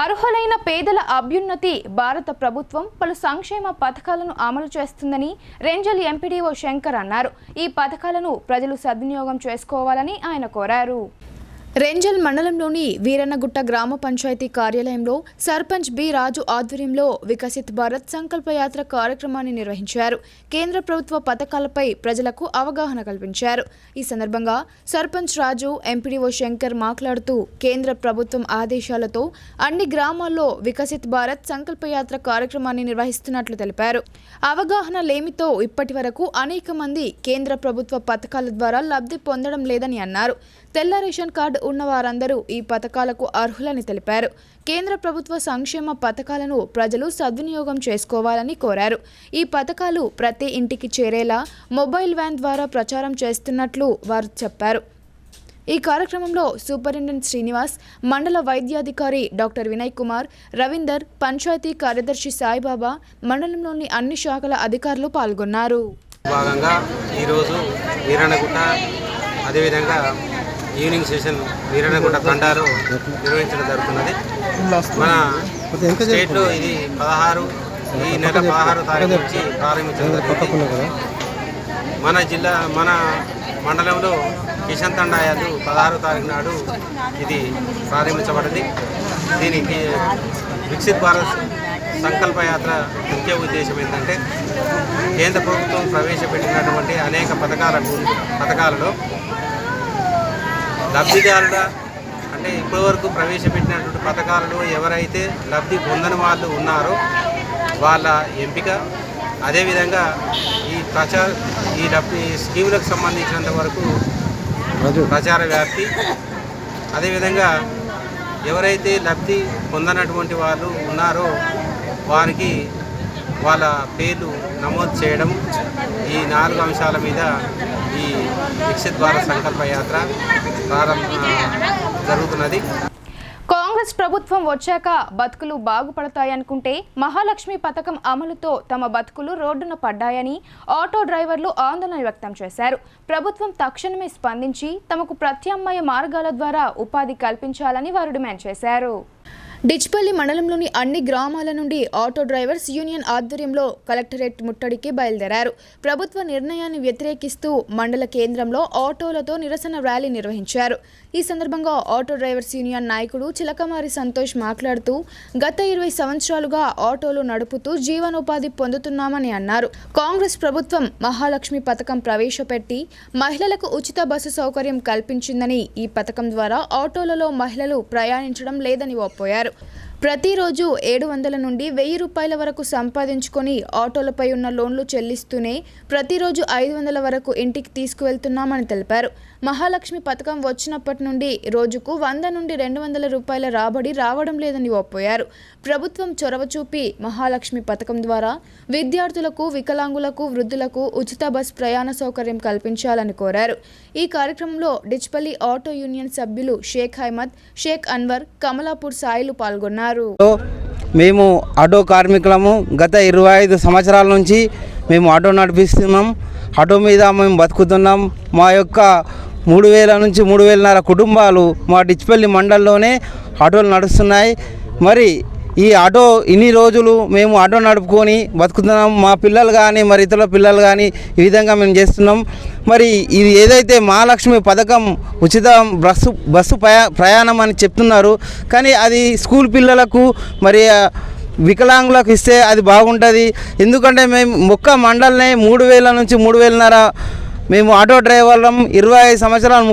అర్హులైన పేదల అభ్యున్నతి భారత ప్రభుత్వం పలు సంక్షేమ పథకాలను అమలు చేస్తుందని రెంజల్ ఎంపీడీఓ శంకర్ అన్నారు. ఈ పథకాలను ప్రజలు సద్వినియోగం చేసుకోవాలని ఆయన కోరారు. రెంజల్ మండలంలోని వీరన్నగుట్ట గ్రామ పంచాయతీ కార్యాలయంలో సర్పంచ్ బి రాజు ఆధ్వర్యంలో వికసిత్ భారత్ సంకల్ప యాత్ర కార్యక్రమాన్ని నిర్వహించారు. కేంద్ర ప్రభుత్వ పథకాలపై ప్రజలకు అవగాహన కల్పించారు. ఈ సందర్భంగా సర్పంచ్ రాజు, ఎంపీడీఓ శంకర్ మాట్లాడుతూ కేంద్ర ప్రభుత్వం ఆదేశాలతో అన్ని గ్రామాల్లో వికసిత్ భారత్ సంకల్ప యాత్ర కార్యక్రమాన్ని నిర్వహిస్తున్నట్లు తెలిపారు. అవగాహన లేమితో ఇప్పటి వరకు అనేక మంది కేంద్ర ప్రభుత్వ పథకాల ద్వారా లబ్ధి పొందడం లేదని అన్నారు. తెల్ల రేషన్ కార్డు ఉన్న వారందరూ ఈ పథకాలకు అర్హులని తెలిపారు. కేంద్ర ప్రభుత్వ సంక్షేమ పథకాలను ప్రజలు సద్వినియోగం చేసుకోవాలని కోరారు. ఈ పథకాలు ప్రతి ఇంటికి చేరేలా మొబైల్ వ్యాన్ ద్వారా ప్రచారం చేస్తున్నట్లు వారు చెప్పారు. ఈ కార్యక్రమంలో సూపరింటెండెంట్ శ్రీనివాస్, మండల వైద్యాధికారి డాక్టర్ వినయ్ కుమార్, రవీందర్, పంచాయతీ కార్యదర్శి సాయిబాబా, మండలంలోని అన్ని శాఖల అధికారులు పాల్గొన్నారు. భాగంగా ఈరోజు వీరన్నగుట్ట అదేవిధంగా ఈవినింగ్ సెషన్ వీరన్నగుట్ట తండాలో నిర్వహించడం జరుగుతున్నది. మన స్టేట్లో ఇది 16 ఈ నెల 16 తారీఖు నుంచి ప్రారంభించడం జరిగింది. మన మండలంలో కిషన్ తండాయాలు 16 తారీఖు నాడు ఇది ప్రారంభించబడింది. దీనికి వికసిత్ భారత్ సంకల్ప యాత్ర ముఖ్య ఉద్దేశం ఏంటంటే కేంద్ర ప్రభుత్వం ప్రవేశపెట్టినటువంటి అనేక పథకాలలో లబ్ధిదారుల అంటే ఇప్పటివరకు ప్రవేశపెట్టినటువంటి పథకాలలో ఎవరైతే లబ్ధి పొందని వాళ్ళు ఉన్నారో వాళ్ళ ఎంపిక, అదేవిధంగా ఈ స్కీములకు సంబంధించినంత వరకు ప్రచార వ్యాప్తి, అదేవిధంగా ఎవరైతే లబ్ధి పొందనటువంటి వాళ్ళు ఉన్నారో వారికి వాళ్ళ పేర్లు నమోదు చేయడం, ఈ 4 అంశాల మీద ఈ వికసిత్ భారత్ సంకల్ప యాత్ర జరుగుతున్నది. కాంగ్రెస్ ప్రభుత్వం వచ్చాక బతుకులు బాగుపడతాయనుకుంటే మహాలక్ష్మి పథకం అమలుతో తమ బతుకులు రోడ్డున పడ్డాయని ఆటో డ్రైవర్లు ఆందోళన వ్యక్తం చేశారు. ప్రభుత్వం తక్షణమే స్పందించి తమకు ప్రత్యామ్నాయ మార్గాల ద్వారా ఉపాధి కల్పించాలని వారు డిమాండ్ చేశారు. డిచ్పల్లి మండలంలోని అన్ని గ్రామాల నుండి ఆటో డ్రైవర్స్ యూనియన్ ఆధ్వర్యంలో కలెక్టరేట్ ముట్టడికి బయలుదేరారు. ప్రభుత్వ నిర్ణయాన్ని వ్యతిరేకిస్తూ మండల కేంద్రంలో ఆటోలతో నిరసన ర్యాలీ నిర్వహించారు. ఈ సందర్భంగా ఆటో డ్రైవర్స్ యూనియన్ నాయకుడు చిలకమారి సంతోష్ మాట్లాడుతూ గత 20 సంవత్సరాలుగా ఆటోలు నడుపుతూ జీవనోపాధి పొందుతున్నామని అన్నారు. కాంగ్రెస్ ప్రభుత్వం మహాలక్ష్మి పథకం ప్రవేశపెట్టి మహిళలకు ఉచిత బస్సు సౌకర్యం కల్పించిందని, ఈ పథకం ద్వారా ఆటోలలో మహిళలు ప్రయాణించడం లేదని ఒప్పుకోయారు. ప్రతిరోజు 700 నుండి 1000 రూపాయల వరకు సంపాదించుకొని ఆటోలపై ఉన్న లోన్లు చెల్లిస్తూనే ప్రతిరోజు 500 వరకు ఇంటికి తీసుకువెళ్తున్నామని తెలిపారు. మహాలక్ష్మి పథకం వచ్చినప్పటి నుండి రోజుకు 100 నుండి 200 రూపాయల రాబడి రావడం లేదని ఒప్పుకోయారు. ప్రభుత్వం చొరవ చూపి మహాలక్ష్మి పథకం ద్వారా విద్యార్థులకు, వికలాంగులకు, వృద్ధులకు ఉచిత బస్ ప్రయాణ సౌకర్యం కల్పించాలని కోరారు. ఈ కార్యక్రమంలో డిచ్పల్లి ఆటో యూనియన్ సభ్యులు షేక్ అహ్మద్, షేక్ అన్వర్, కమలాపూర్ సాయిలు పాల్గొన్నారు. మేము ఆటో కార్మికులము. గత 25 సంవత్సరాల నుంచి మేము ఆటో నడిపిస్తున్నాం. ఆటో మీద మేము బతుకుతున్నాం. మా యొక్క 3000 నుంచి 3500 కుటుంబాలు మా డిచ్పల్లి మండలంలోనే ఆటోలు నడుస్తున్నాయి. మరి ఈ ఆటో ఇన్ని రోజులు మేము ఆటో నడుపుకొని బతుకుతున్నాం. మా పిల్లలు కానీ మరి ఇతరుల పిల్లలు కానీ ఈ విధంగా మేము చేస్తున్నాం. మరి ఇది ఏదైతే మహాలక్ష్మి పథకం ఉచిత బస్సు ప్రయాణం అని చెప్తున్నారు, కానీ అది స్కూల్ పిల్లలకు మరి వికలాంగులకు ఇస్తే అది బాగుంటుంది. ఎందుకంటే మేము ఒక్క మండలనే 3000 నుంచి 3500 మేము ఆటో డ్రైవర్లం. 25 సంవత్సరాలు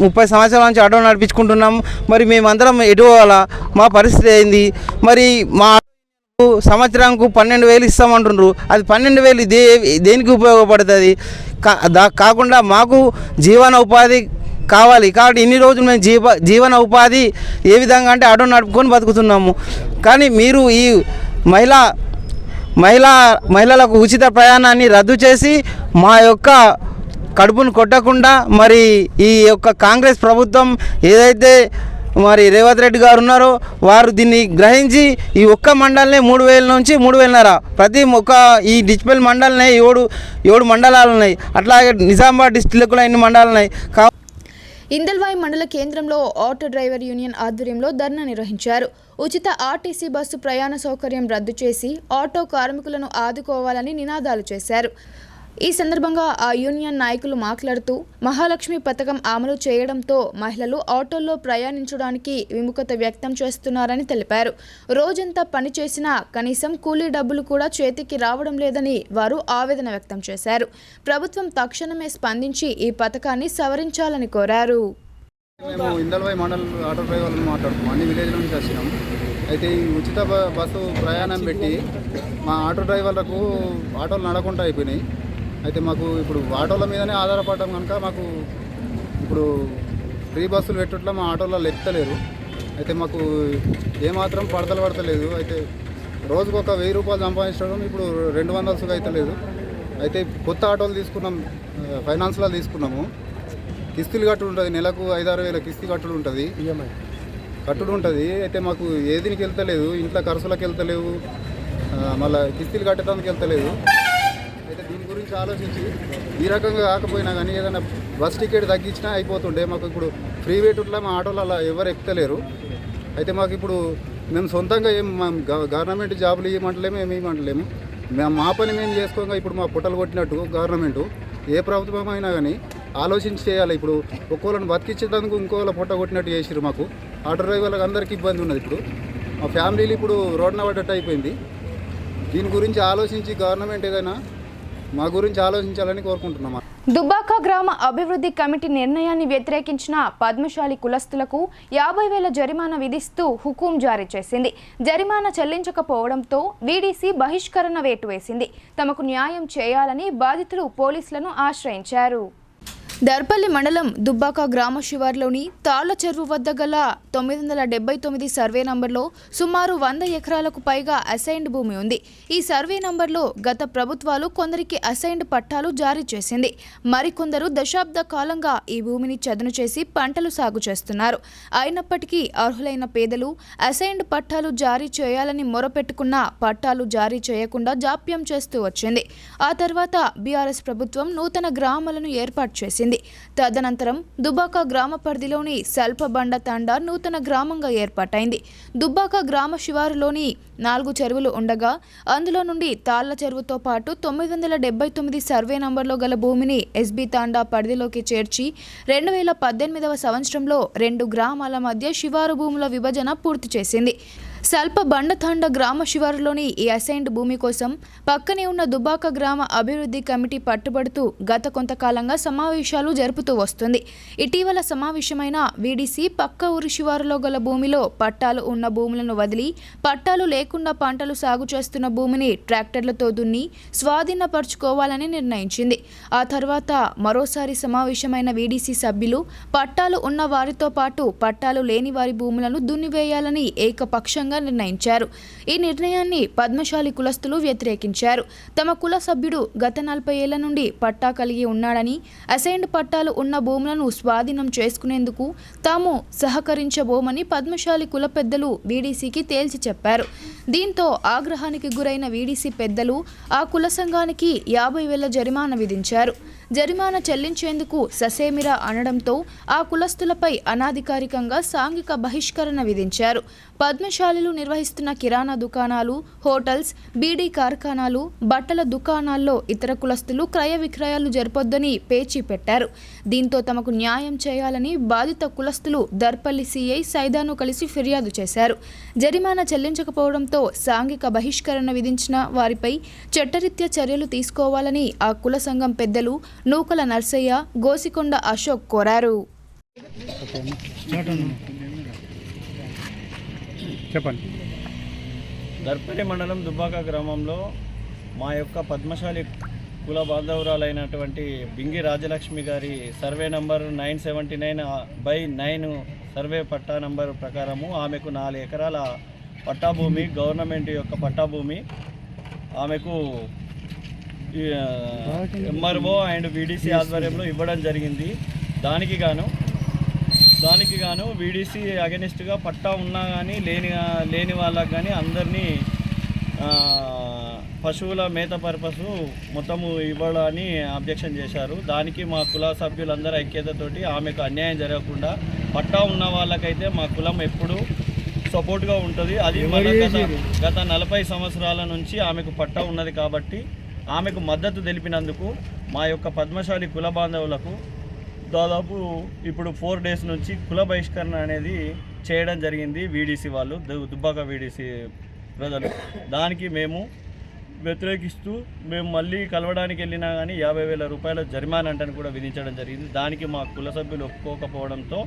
30 సంవత్సరాల నుంచి ఆటో నడిపించుకుంటున్నాం. మరి మేమందరం ఎటు పోవాలా? మా పరిస్థితి ఏంది? మరి మా సంవత్సరానికి 12,000 ఇస్తామంటున్నారు. అది 12,000 దేనికి ఉపయోగపడుతుంది? కాకుండా మాకు జీవన ఉపాధి కావాలి. కాబట్టి ఇన్ని రోజులు మేము జీవన ఉపాధి ఏ విధంగా అంటే ఆటో నడుపుకొని బతుకుతున్నాము. కానీ మీరు ఈ మహిళలకు ఉచిత ప్రయాణాన్ని రద్దు చేసి మా యొక్క కడుపును కొట్టకుండా మరి ఈ యొక్క కాంగ్రెస్ ప్రభుత్వం ఏదైతే మరి రేవంత్ రెడ్డి గారు ఉన్నారో వారు దీన్ని గ్రహించి ఈ ఒక్క మండలనే 3000 నుంచి 3500 ప్రతి ఒక్క ఈ డిచ్పల్లి మండలనే 7 మండలాలు ఉన్నాయి. అట్లాగే నిజామాబాద్ డిస్టిక్లో ఎన్ని మండలాలు ఉన్నాయి. ఇందల్వాయి మండల కేంద్రంలో ఆటో డ్రైవర్ యూనియన్ ఆధ్వర్యంలో ధర్నా నిర్వహించారు. ఉచిత ఆర్టీసీ బస్సు ప్రయాణ సౌకర్యం రద్దు చేసి ఆటో కార్మికులను ఆదుకోవాలని నినాదాలు చేశారు. ఈ సందర్భంగా ఆ యూనియన్ నాయకులు మాట్లాడుతూ మహాలక్ష్మి పథకం అమలు చేయడంతో మహిళలు ఆటోల్లో ప్రయాణించడానికి విముఖత వ్యక్తం చేస్తున్నారని తెలిపారు. రోజంతా పనిచేసినా కనీసం కూలీ డబ్బులు కూడా చేతికి రావడం లేదని వారు ఆవేదన వ్యక్తం చేశారు. ప్రభుత్వం తక్షణమే స్పందించి ఈ పథకాన్ని సవరించాలని కోరారు. మేము ఇందల్వాయి మండల్ ఆటో డ్రైవర్లు మాట్లాడుతున్నాం. అన్ని విలేజ్ నుంచి వచ్చినాం. అయితే ఈ ఉచిత బస్సు ప్రయాణం పెట్టి మా ఆటో డ్రైవర్లకు ఆటోలు నడకుండా అయిపోయినాయి. అయితే మాకు ఇప్పుడు ఆటోల మీదనే ఆధారపడడం కనుక మాకు ఇప్పుడు ఫ్రీ బస్సులు పెట్టట్లా మా ఆటోలలో ఎత్తలేరు. అయితే మాకు ఏమాత్రం పడతలేదు. అయితే రోజుకు ఒక 1000 రూపాయలు సంపాదించడం ఇప్పుడు 200 అవుతలేదు. అయితే కొత్త ఆటోలు తీసుకున్నాం, ఫైనాన్స్లో తీసుకున్నాము. కిస్తీలు కట్టుడు ఉంటుంది, నెలకు 5-6 వేల కిస్తీ కట్టుడు ఉంటుంది, కట్టుడు ఉంటుంది. అయితే మాకు ఏదినికి వెళ్తలేదు, ఇంట్లో ఖర్చులకు వెళ్తలేవు, మళ్ళీ కిస్తీలు కట్టడానికి వెళ్తలేదు. అయితే దీని గురించి ఆలోచించి ఈ రకంగా కాకపోయినా కానీ ఏదైనా బస్ టికెట్ తగ్గించినా అయిపోతుండే. మాకు ఇప్పుడు ఫ్రీ వేటుట్లా మా ఆటోలలో ఎవరు ఎక్కుతలేరు. అయితే మాకు ఇప్పుడు మేము సొంతంగా ఏం గవర్నమెంట్ జాబులు ఇవ్వమంటలేము, ఏమి ఇవ్వమంటలేము. మా పని మేము చేసుకోగా ఇప్పుడు మా పుట్టలు కొట్టినట్టు గవర్నమెంటు ఏ ప్రభుత్వం అయినా కానీ ఆలోచించి చేయాలి. ఇప్పుడు ఒక్కోళ్ళని బతికించేందుకు ఇంకోళ్ళ పుట్ట కొట్టినట్టు చేసిరు. మాకు ఆటో డ్రైవర్లకు అందరికీ ఇబ్బంది ఉన్నది. ఇప్పుడు మా ఫ్యామిలీలు ఇప్పుడు రోడ్న పడ్డట్టు అయిపోయింది. దీని గురించి ఆలోచించి గవర్నమెంట్ ఏదైనా మా గురించి ఆలోచించాలని కోరుకుంటున్నాం. దుబ్బాక గ్రామ అభివృద్ధి కమిటీ నిర్ణయాన్ని వ్యతిరేకించిన పద్మశాలి కులస్తులకు 50,000 జరిమానా విధిస్తూ హుకుం జారీ చేసింది. జరిమానా చెల్లించకపోవడంతో వీడీసీ బహిష్కరణ వేటు వేసింది. తమకు న్యాయం చేయాలని బాధితులు పోలీసులను ఆశ్రయించారు. దర్పల్లి మండలం దుబ్బాక గ్రామ శివార్లోని తాళ్ల చెరువు వద్ద గల 979 సర్వే నంబర్లో సుమారు 100 ఎకరాలకు పైగా అసైన్డ్ భూమి ఉంది. ఈ సర్వే నంబర్లో గత ప్రభుత్వాలు కొందరికి అసైన్డ్ పట్టాలు జారీ చేసింది. మరికొందరు దశాబ్ద కాలంగా ఈ భూమిని చదును చేసి పంటలు సాగు చేస్తున్నారు. అయినప్పటికీ అర్హులైన పేదలు అసైన్డ్ పట్టాలు జారీ చేయాలని మొరపెట్టుకున్న పట్టాలు జారీ చేయకుండా జాప్యం చేస్తూ వచ్చింది. ఆ తర్వాత బీఆర్ఎస్ ప్రభుత్వం నూతన గ్రామాలను ఏర్పాటు చేసింది. తదనంతరం దుబ్బాక గ్రామ పరిధిలోని సల్పబండ తండా నూతన గ్రామంగా ఏర్పాటైంది. దుబ్బాక గ్రామ శివారులోని 4 చెరువులు ఉండగా అందులో నుండి తాళ్ల చెరువుతో పాటు 979 సర్వే నంబర్లో గల భూమిని ఎస్బీ తాండా పరిధిలోకి చేర్చి 2018వ సంవత్సరంలో 2 గ్రామాల మధ్య శివారు భూముల విభజన పూర్తి చేసింది. సల్ప బండతాండ గ్రామ శివారులోని ఈ అసైన్డ్ భూమి కోసం పక్కనే ఉన్న దుబ్బాక గ్రామ అభివృద్ధి కమిటీ పట్టుబడుతూ గత కొంతకాలంగా సమావేశాలు జరుపుతూ వస్తుంది. ఇటీవల సమావేశమైన వీడీసీ పక్క ఊరి శివారులో గల భూమిలో పట్టాలు ఉన్న భూములను వదిలి పట్టాలు లేకుండా పంటలు సాగు చేస్తున్న భూమిని ట్రాక్టర్లతో దున్ని స్వాధీనపరుచుకోవాలని నిర్ణయించింది. ఆ తర్వాత మరోసారి సమావేశమైన వీడీసీ సభ్యులు పట్టాలు ఉన్న వారితో పాటు పట్టాలు లేని వారి భూములను దున్నివేయాలని ఏకపక్షంగా నిర్ణయించారు. ఈ నిర్ణయాన్ని పద్మశాలి కులస్తులు వ్యతిరేకించారు. తమ కుల సభ్యుడు గత 40 ఏళ్ల నుండి పట్టా కలిగి ఉన్నాడని, అసైన్డ్ పట్టాలు ఉన్న భూములను స్వాధీనం చేసుకునేందుకు తాము సహకరించబోమని పద్మశాలి కుల పెద్దలు వీడీసీకి తేల్చి చెప్పారు. దీంతో ఆగ్రహానికి గురైన వీడీసీ పెద్దలు ఆ కుల సంఘానికి 50,000 జరిమానా విధించారు. జరిమానా చెల్లించేందుకు ససేమిరా అనడంతో ఆ కులస్తులపై అనాధికారికంగా సాంఘిక బహిష్కరణ విధించారు. పద్మశాలిలు నిర్వహిస్తున్న కిరాణా దుకాణాలు, హోటల్స్, బీడీ కార్ఖానాలు, బట్టల దుకాణాల్లో ఇతర కులస్తులు క్రయ విక్రయాలు జరపొద్దని పేచీ పెట్టారు. దీంతో తమకు న్యాయం చేయాలని బాధిత కులస్తులు దర్పల్లి సీఐ సైదాను కలిసి ఫిర్యాదు చేశారు. జరిమానా చెల్లించకపోవడంతో సాంఘిక బహిష్కరణ విధించిన వారిపై చట్టరీత్యా చర్యలు తీసుకోవాలని ఆ కుల సంఘం పెద్దలు నూకల నర్సయ్య, గోసికొండ అశోక్ కోరారు. చెప్పండి. దర్పల్లి మండలం దుబ్బాక గ్రామంలో మా యొక్క పద్మశాలి కుల బాంధవురాలైనటువంటి బింగి రాజలక్ష్మి గారి సర్వే నంబర్ 979/9 సర్వే పట్టా నంబర్ ప్రకారము ఆమెకు 4 ఎకరాల పట్టా భూమి, గవర్నమెంట్ యొక్క పట్టా భూమి ఆమెకు ఎంఆర్ఓ అండ్ వీడీసీ ఆధ్వర్యంలో ఇవ్వడం జరిగింది. దానికి గాను వీడీసీ అగెనిస్ట్గా పట్టా ఉన్నా కానీ లేని వాళ్ళకి కానీ అందరినీ పశువుల మేత పర్పస్ మొత్తము ఇవ్వడాన్ని అబ్జెక్షన్ చేశారు. దానికి మా కుల సభ్యులందరూ ఐక్యతతోటి ఆమెకు అన్యాయం జరగకుండా పట్టా ఉన్న వాళ్ళకైతే మా కులం ఎప్పుడూ సపోర్ట్గా ఉంటుంది. అది గత 40 సంవత్సరాల నుంచి ఆమెకు పట్టా ఉన్నది కాబట్టి ఆమెకు మద్దతు తెలిపినందుకు మా యొక్క పద్మశాలి కుల బాంధవులకు దాదాపు ఇప్పుడు 4 డేస్ నుంచి కుల బహిష్కరణ అనేది చేయడం జరిగింది. వీడీసీ వాళ్ళు, దుబ్బాక వీడీసీ ప్రజలు. దానికి మేము వ్యతిరేకిస్తూ మేము మళ్ళీ కలవడానికి వెళ్ళినా కానీ 50,000 రూపాయల జరిమానా అంటని కూడా విధించడం జరిగింది. దానికి మా కుల సభ్యులు ఒప్పుకోకపోవడంతో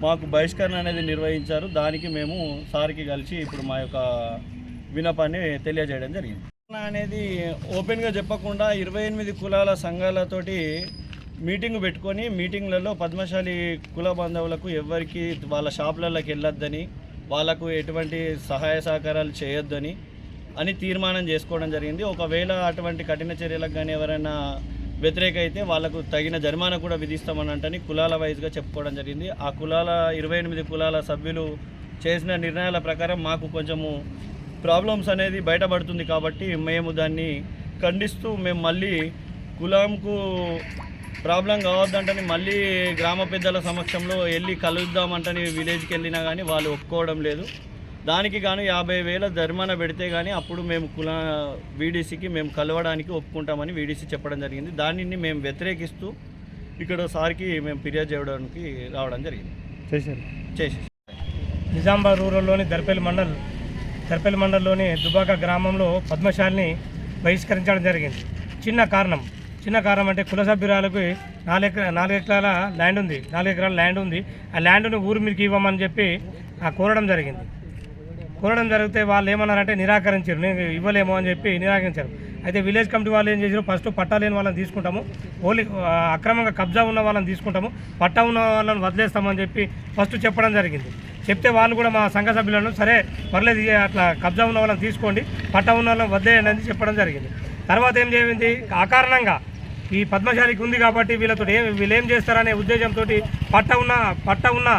మాకు బహిష్కరణ అనేది నిర్వహించారు. దానికి మేము సార్కి కలిసి ఇప్పుడు మా యొక్క విన్నపాన్ని తెలియజేయడం జరిగింది. అనేది ఓపెన్గా చెప్పకుండా 28 కులాల సంఘాలతోటి మీటింగ్ పెట్టుకొని మీటింగ్లలో పద్మశాలి కుల బాంధవులకు ఎవరికి వాళ్ళ షాపులలోకి వెళ్ళొద్దని, వాళ్ళకు ఎటువంటి సహాయ సహకారాలు చేయొద్దని అని తీర్మానం చేసుకోవడం జరిగింది. ఒకవేళ అటువంటి కఠిన చర్యలకు కానీ ఎవరైనా వ్యతిరేక అయితే వాళ్ళకు తగిన జరిమానా కూడా విధిస్తామని కులాల వైజ్గా చెప్పుకోవడం జరిగింది. ఆ కులాల 28 కులాల సభ్యులు చేసిన నిర్ణయాల ప్రకారం మాకు కొంచెము ప్రాబ్లమ్స్ అనేది బయటపడుతుంది కాబట్టి మేము దాన్ని ఖండిస్తూ మేము మళ్ళీ కులంకు ప్రాబ్లం కావద్దంటని మళ్ళీ గ్రామ పెద్దల సమక్షంలో వెళ్ళి కలుద్దామంటని విలేజ్కి వెళ్ళినా కానీ వాళ్ళు ఒప్పుకోవడం లేదు. దానికి గాను 50,000 జరిమానా పెడితే కానీ అప్పుడు మేము వీడీసీకి మేము కలవడానికి ఒప్పుకుంటామని వీడీసీ చెప్పడం జరిగింది. దానిని మేము వ్యతిరేకిస్తూ ఇక్కడ సార్కి మేము ఫిర్యాదు చేయడానికి రావడం జరిగింది. చేసి నిజామాబాద్ రూరల్లోని దర్పల్లి మండలంలోని దుబాక గ్రామంలో పద్మశాలిని బహిష్కరించడం జరిగింది. చిన్న కారణం అంటే కుల సభ్యురాలకు 4 ఎకరాల ల్యాండ్ ఉంది. 4 ఎకరాల ల్యాండ్ ఉంది. ఆ ల్యాండ్ను ఊరు మీదకి ఇవ్వమని చెప్పి కోరడం జరిగితే వాళ్ళు ఏమన్నారంటే నిరాకరించారు. నేను ఇవ్వలేము అని చెప్పి నిరాకరించారు. అయితే విలేజ్ కమిటీ వాళ్ళు ఏం చేశారు, ఫస్ట్ పట్టా లేని వాళ్ళని తీసుకుంటాము, అక్రమంగా కబ్జా ఉన్న వాళ్ళని తీసుకుంటాము, పట్టా ఉన్న వాళ్ళని వదిలేస్తామని చెప్పి ఫస్ట్ చెప్పడం జరిగింది. చెప్తే వాళ్ళు కూడా మా సంఘ సభ్యులను సరే పర్లేదు అట్లా కబ్జా ఉన్న వాళ్ళని తీసుకోండి, పట్టా ఉన్న వాళ్ళని వదిలేయండి అని చెప్పడం జరిగింది. తర్వాత ఏం చేయింది, అకారణంగా ఈ పద్మశాలికి ఉంది కాబట్టి వీళ్ళు ఏం చేస్తారనే ఉద్దేశంతో పట్టా ఉన్న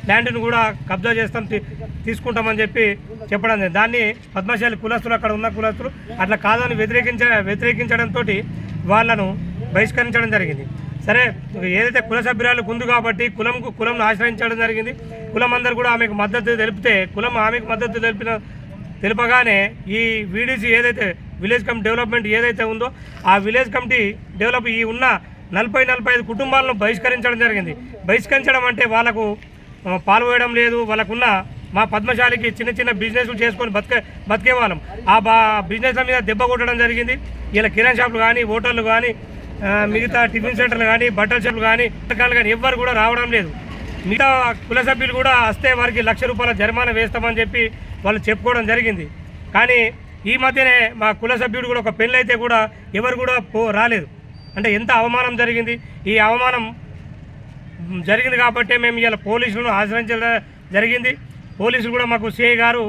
ల్యాండ్ను కూడా కబ్జా తీసుకుంటామని చెప్పి చెప్పడం జరిగింది. దాన్ని పద్మశాలి కులస్తులు, అక్కడ ఉన్న కులస్తులు అట్లా కాదని వ్యతిరేకించడంతో వాళ్ళను బహిష్కరించడం జరిగింది. సరే, ఏదైతే కుల సభ్యురాలకు ఉంది కాబట్టి కులంను ఆశ్రయించడం జరిగింది. కులం అందరూ కూడా ఆమెకు మద్దతు తెలిపితే కులం ఆమెకు మద్దతు తెలుపగానే ఈ వీడీసీ ఏదైతే విలేజ్ కమిటీ డెవలప్మెంట్ ఏదైతే ఉందో ఆ విలేజ్ కమిటీ ఈ ఉన్న 40-45 కుటుంబాలను బహిష్కరించడం జరిగింది. బహిష్కరించడం అంటే వాళ్ళకు పాల్గొనడం లేదు. వాళ్ళకున్న మా పద్మశాలికి చిన్న బిజినెస్లు చేసుకొని బతికే వాళ్ళం. ఆ బిజినెస్ల మీద దెబ్బ కొట్టడం జరిగింది. ఇలా కిరాణా షాపులు కానీ, హోటళ్ళు కానీ, మిగతా టిఫిన్ సెంటర్లు కానీ, బట్టల షాపులు కానీ, పుస్తకాలు కానీ ఎవ్వరు కూడా రావడం లేదు. మిగతా కుల సభ్యులు కూడా వస్తే వారికి ₹1,00,000 జరిమానా వేస్తామని చెప్పి వాళ్ళు చెప్పుకోవడం జరిగింది. కానీ ఈ మధ్యనే మా కుల సభ్యుడు కూడా ఒక పెళ్ళి అయితే కూడా ఎవరు కూడా రాలేదు. అంటే ఎంత అవమానం జరిగింది. ఈ అవమానం జరిగింది కాబట్టి మేము ఇలా పోలీసులను ఆశ్రయించడం జరిగింది. పోలీసులు కూడా మాకు సిఐ గారు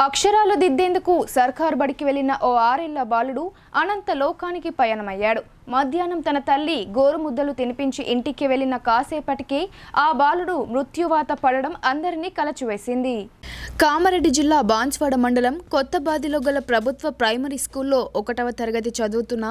అక్షరాలు దిద్దేందుకు సర్కార్ బడికి వెళ్లిన ఓ 6 ఏళ్ల బాలుడు అనంత లోకానికి పయనమయ్యాడు. మధ్యాహ్నం తన తల్లి గోరుముద్దలు తినిపించి ఇంటికి వెళ్లిన కాసేపటికే ఆ బాలుడు మృత్యువాత పడడం అందరినీ కలచివేసింది. కామారెడ్డి జిల్లా బాన్స్వాడ మండలం కొత్తబాదిలో గల ప్రభుత్వ ప్రైమరీ స్కూల్లో 1వ తరగతి చదువుతున్న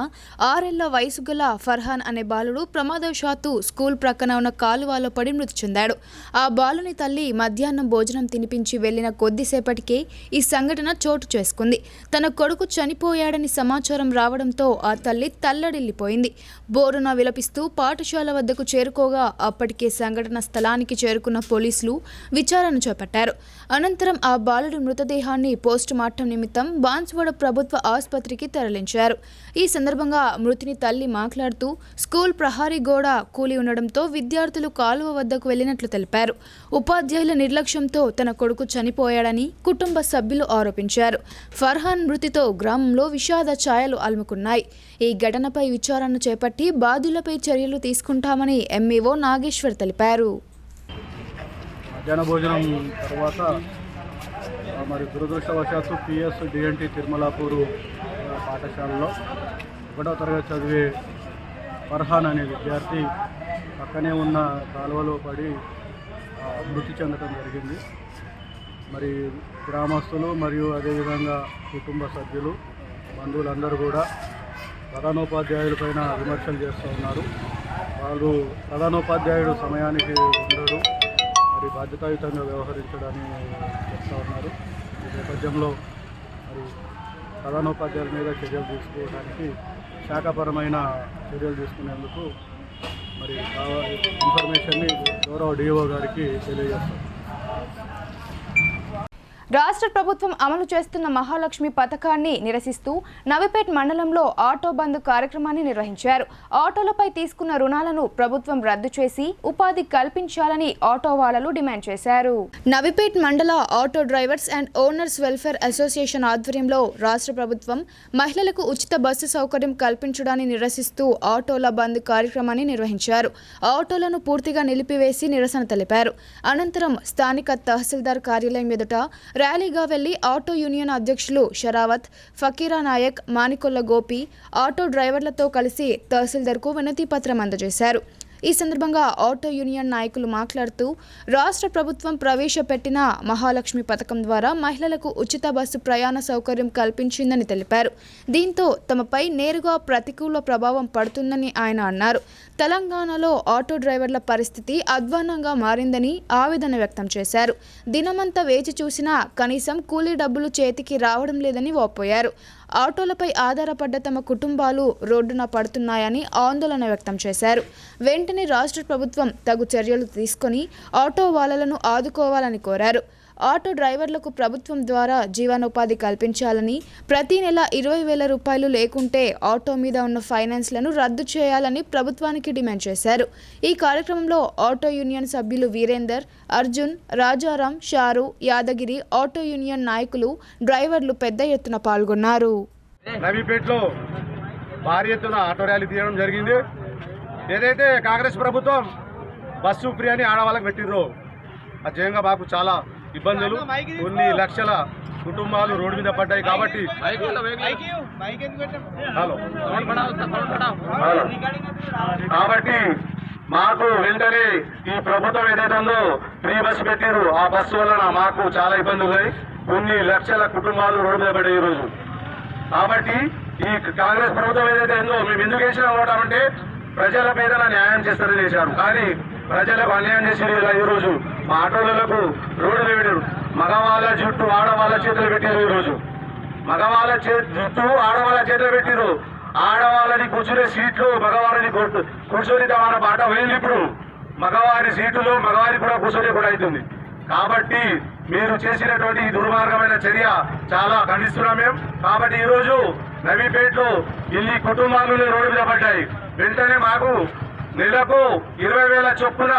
6 ఏళ్ల వయసు గల ఫర్హాన్ అనే బాలుడు ప్రమాదవశాత్తు స్కూల్ ప్రక్కన ఉన్న కాలువలో పడి మృతి చెందాడు. ఆ బాలుని తల్లి మధ్యాహ్నం భోజనం తినిపించి వెళ్లిన కొద్దిసేపటికే ఈ సంఘటన చోటు చేసుకుంది. తన కొడుకు చనిపోయాడని సమాచారం రావడంతో ఆ తల్లి తల్లడిల్లిపోయింది. బోరున విలపిస్తూ పాఠశాల వద్దకు చేరుకోగా అప్పటికే సంఘటన స్థలానికి చేరుకున్న పోలీసులు విచారణ చేపట్టారు. అనంతరం ఆ బాలుడి మృతదేహాన్ని పోస్టుమార్టం నిమిత్తం బాన్స్వాడ ప్రభుత్వ ఆసుపత్రికి తరలించారు. ఈ సందర్భంగా మృతుని తల్లి మాట్లాడుతూ స్కూల్ ప్రహారీ గోడ కూలి ఉండడంతో విద్యార్థులు కాలువ వద్దకు వెళ్లినట్లు తెలిపారు. ఉపాధ్యాయుల నిర్లక్ష్యంతో తన కొడుకు చనిపోయాడని కుటుంబ సభ్యులు ఆరోపించారు. ఫర్హాన్ మృతితో గ్రామంలో విషాద ఛాయలు అలుముకున్నాయి. ఈ ఘటనపై విచారణ చేపట్టి బాధ్యులపై చర్యలు తీసుకుంటామని ఎంఈఓ నాగేశ్వర్ తెలిపారు. మధ్యాహ్న భోజనం తర్వాత మరి దురదృష్టవశాత్తు పిఎస్ డిఎన్టీ తిరుమలాపూరు పాఠశాలలో 1వ తరగతి చదివే ఫర్హాన్ అనే విద్యార్థి పక్కనే ఉన్న కాలువలో పడి మృతి చెందడం జరిగింది. మరి గ్రామస్తులు మరియు అదేవిధంగా కుటుంబ సభ్యులు, బంధువులందరూ కూడా ప్రధానోపాధ్యాయులపైన విమర్శలు చేస్తూ ఉన్నారు. వాళ్ళు ప్రధానోపాధ్యాయుడు సమయానికి ఉండడు, మరి బాధ్యతాయుతంగా వ్యవహరించడాన్ని చెప్తా ఉన్నారు. ఈ నేపథ్యంలో మరి ప్రధానోపాధ్యాయుల మీద చర్యలు తీసుకోవడానికి శాఖాపరమైన చర్యలు తీసుకునేందుకు మరి ఇన్ఫర్మేషన్ని గౌరవ డిఓ గారికి తెలియజేస్తాం. రాష్ట్ర ప్రభుత్వం అమలు చేస్తున్న మహాలక్ష్మి పథకాన్ని నిరసిస్తూ నవిపేట్ మండలంలో ఆటో బంద్ కార్యక్రమాన్ని నిర్వహించారు. ఆటోలపై తీసుకున్న రుణాలను ప్రభుత్వం రద్దు చేసి ఉపాధి కల్పించాలని ఆటో వాలాలు డిమాండ్ చేశారు. నవిపేట్ మండల auto drivers and owners welfare association ఆధ్వర్యంలో రాష్ట్ర ప్రభుత్వం మహిళలకు ఉచిత బస్సు సౌకర్యం కల్పించడాన్ని నిరసిస్తూ ఆటోల బంద్ కార్యక్రమాన్ని నిర్వహించారు. ఆటోలను పూర్తిగా నిలిపివేసి నిరసన తెలిపారు. అనంతరం స్థానిక తహసీల్దార్ కార్యాలయం ఎదుట ర్యాలీగా వెళ్లి ఆటో యూనియన్ అధ్యక్షులు షరావత్, ఫకీరా నాయక్, మానికొల్ల గోపి ఆటో డ్రైవర్లతో కలిసి తహసీల్దార్కు వినతి పత్రం అందజేశారు. ఈ సందర్భంగా ఆటో యూనియన్ నాయకులు మాట్లాడుతూ రాష్ట్ర ప్రభుత్వం ప్రవేశపెట్టిన మహాలక్ష్మి పథకం ద్వారా మహిళలకు ఉచిత బస్సు ప్రయాణ సౌకర్యం కల్పించిందని తెలిపారు. దీంతో తమపై నేరుగా ప్రతికూల ప్రభావం పడుతుందని ఆయన అన్నారు. తెలంగాణలో ఆటో డ్రైవర్ల పరిస్థితి అధ్వాన్నంగా మారిందని ఆవేదన వ్యక్తం చేశారు. దినమంతా వేచి చూసినా కనీసం కూలీ డబ్బులు చేతికి రావడం లేదని వాపోయారు. ఆటోలపై ఆధారపడ్డ తమ కుటుంబాలు రోడ్డున పడుతున్నాయని ఆందోళన వ్యక్తం చేశారు. వెంటనే రాష్ట్ర ప్రభుత్వం తగు చర్యలు తీసుకొని ఆటో వాళ్ళను ఆదుకోవాలని కోరారు. ఆటో డ్రైవర్లకు ప్రభుత్వం ద్వారా జీవనోపాధి కల్పించాలని, ప్రతి నెల 20,000 రూపాయలు లేకుంటే ఆటో మీద ఉన్న ఫైనాన్స్లను రద్దు చేయాలని ప్రభుత్వానికి డిమాండ్ చేశారు. ఈ కార్యక్రమంలో ఆటో యూనియన్ సభ్యులు వీరేందర్, అర్జున్, రాజారాం, షారు, యాదగిరి, ఆటో యూనియన్ నాయకులు, డ్రైవర్లు పెద్ద ఎత్తున పాల్గొన్నారు. నవీపేటలో భారీ ఎత్తున ఆటో ర్యాలీ తీయడం జరిగింది. ఏదైతే కాంగ్రెస్ ప్రభుత్వం బస్సు ఫ్రీ అని ఆడవాళ్ళకి పెట్టిర్రో అది జయంగా మాకు చాలా ఇబ్బందులు, కొన్ని లక్షల కుటుంబాలు రోడ్డు మీద పడ్డాయి. కాబట్టి మాకు వెంటనే ఈ ప్రభుత్వం ఏదైతే ఉందో ఫ్రీ బస్సు పెట్టారు, ఆ బస్సు వలన మాకు చాలా ఇబ్బందులు ఉన్నాయి. కొన్ని లక్షల కుటుంబాలు రోడ్డు మీద పడ్డాయి ఈరోజు. కాబట్టి ఈ కాంగ్రెస్ ప్రభుత్వం ఏదైతే ఉందో మేము ఎందుకు వేసినా ఓటామంటే ప్రజల మీద న్యాయం చేస్తారని చేశారు. కానీ ప్రజలకు అన్యాయం చేసేది ఈరోజు మా ఆటోలకు రోడ్డు పెట్టారు. మగవాళ్ళ జుట్టు ఆడవాళ్ళ చేతులు పెట్టారు. ఈరోజు మగవాళ్ళ జుట్టు ఆడవాళ్ళ చేతులు పెట్టారు. ఆడవాళ్ళని కూర్చునే సీట్లు మగవాళ్ళని కూర్చొని మన బాట పోయింది. ఇప్పుడు మగవారి సీటులో మగవారికి కూడా కూర్చొని కూడా అవుతుంది. కాబట్టి మీరు చేసినటువంటి ఈ దుర్మార్గమైన చర్య చాలా ఖండిస్తున్నాం మేము. కాబట్టి ఈరోజు నవీపేటలో ఇన్ని కుటుంబాలు రోడ్డు మీద పడ్డాయి. వెంటనే మాకు నెలకు 20,000 చొప్పున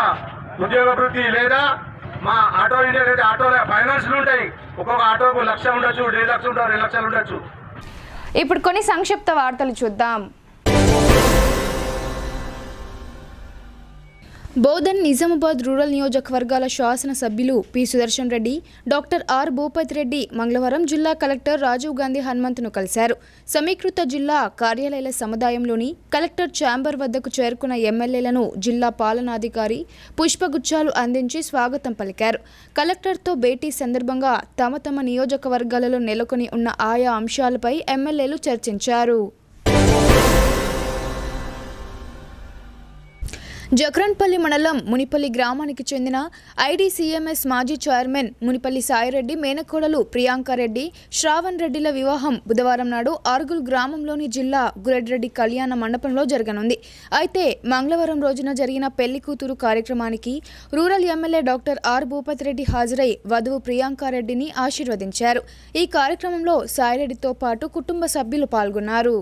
ఉద్యోగ వృత్తి లేదా మా ఆటో ఇండియా అయితే ఆటోల ఫైనాన్స్లు ఉంటాయి. ఒక్కొక్క ఆటోకు 1,00,000 ఉండొచ్చు, 1.5 లక్షలు ఉంటారు, 2 లక్షలు ఉండొచ్చు. ఇప్పుడు కొన్ని సంక్షిప్త వార్తలు చూద్దాం. బోధన్ నిజామాబాద్ రూరల్ నియోజకవర్గాల శాసనసభ్యులు P Sudarshan Reddy, doctor R Bhupathi Reddy మంగళవారం జిల్లా కలెక్టర్ రాజీవ్ గాంధీ హనుమంతును కలిశారు. సమీకృత జిల్లా కార్యాలయాల సముదాయంలోని కలెక్టర్ ఛాంబర్ వద్దకు చేరుకున్న ఎమ్మెల్యేలను జిల్లా పాలనాధికారి పుష్పగుచ్చాలు అందించి స్వాగతం పలికారు. కలెక్టర్తో భేటీ సందర్భంగా తమ తమ నియోజకవర్గాలలో నెలకొని ఉన్న ఆయా అంశాలపై ఎమ్మెల్యేలు చర్చించారు. జక్రన్పల్లి మండలం మునిపల్లి గ్రామానికి చెందిన ఐడీసీఎంఎస్ మాజీ చైర్మన్ మునిపల్లి సాయిరెడ్డి మేనకోడలు ప్రియాంకారెడ్డి, శ్రావణ్ రెడ్డిల వివాహం బుధవారం నాడు ఆర్గుల్ గ్రామంలోని జిల్లా గురెడ్రెడ్డి కళ్యాణ మండపంలో జరగనుంది. అయితే మంగళవారం రోజున జరిగిన పెళ్లి కూతురు కార్యక్రమానికి rural MLA doctor R Bhupathi Reddy హాజరై వధువు ప్రియాంకారెడ్డిని ఆశీర్వదించారు. ఈ కార్యక్రమంలో సాయిరెడ్డితో పాటు కుటుంబ సభ్యులు పాల్గొన్నారు.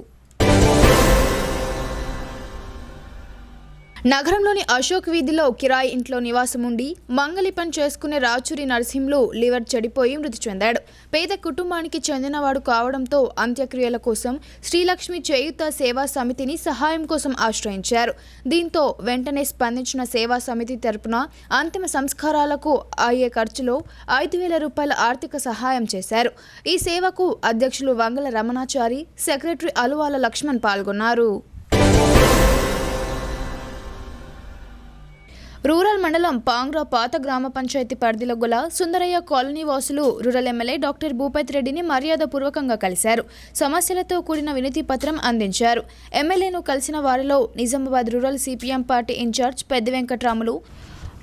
నగరంలోని అశోక్ వీధిలో కిరాయి ఇంట్లో నివాసం ఉండి మంగలి పని చేసుకునే రాచూరి నరసింహులు లివర్ చెడిపోయి మృతి చెందాడు. పేద కుటుంబానికి చెందినవాడు కావడంతో అంత్యక్రియల కోసం శ్రీలక్ష్మి చేయూత సేవా సమితిని సహాయం కోసం ఆశ్రయించారు. దీంతో వెంటనే స్పందించిన సేవా సమితి తరపున అంతిమ సంస్కారాలకు అయ్యే ఖర్చులో 5,000 రూపాయల ఆర్థిక సహాయం చేశారు. ఈ సేవకు అధ్యక్షులు వంగల రమణాచారి, సెక్రటరీ అలువాల లక్ష్మణ్ పాల్గొన్నారు. రూరల్ మండలం పాంగ్రా పాత గ్రామ పంచాయతీ పరిధిలో గల సుందరయ్య కాలనీ వాసులు రూరల్ ఎమ్మెల్యే డాక్టర్ భూపతి రెడ్డిని మర్యాదపూర్వకంగా కలిశారు. సమస్యలతో కూడిన వినతి పత్రం అందించారు. ఎమ్మెల్యేను కలిసిన వారిలో Nizamabad rural CPM party incharge పెద్ద వెంకట్రాములు,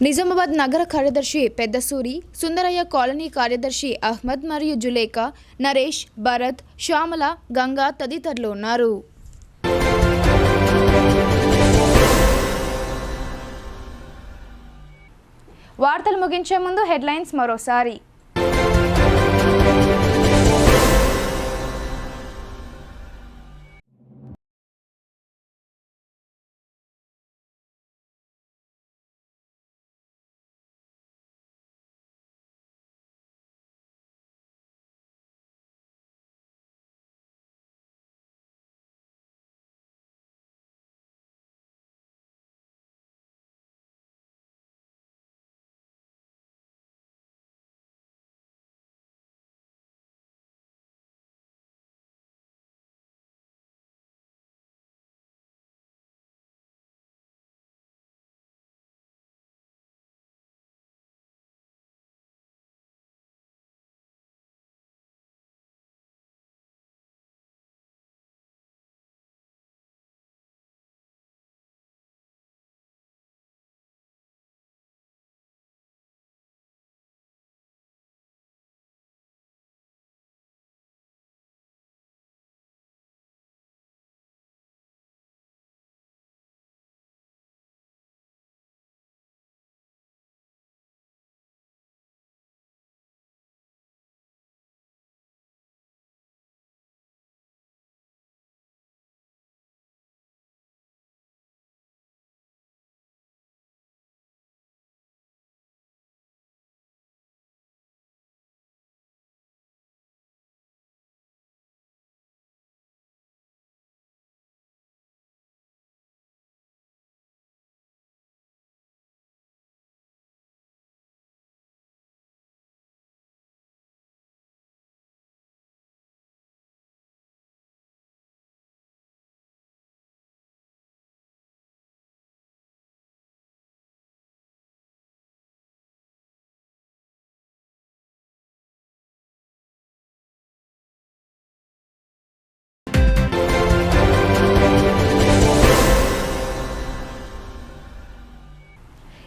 నిజామాబాద్ నగర కార్యదర్శి పెద్దసూరి, సుందరయ్య కాలనీ కార్యదర్శి అహ్మద్ మరియు జులేఖా, నరేష్, భరత్, శ్యామల, గంగా తదితరులు ఉన్నారు. వార్తలు ముగించే ముందు హెడ్లైన్స్ మరోసారి.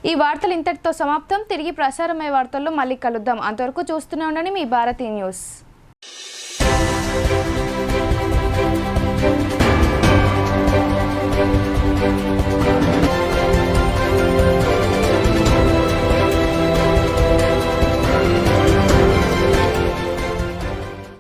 ఈ వార్తలు ఇంతటితో సమాప్తం. తిరిగి ప్రసారమయ్యే వార్తల్లో మళ్ళీ కలుద్దాం. అంతవరకు చూస్తూనే ఉండండి మీ భారతీ న్యూస్. Thank you.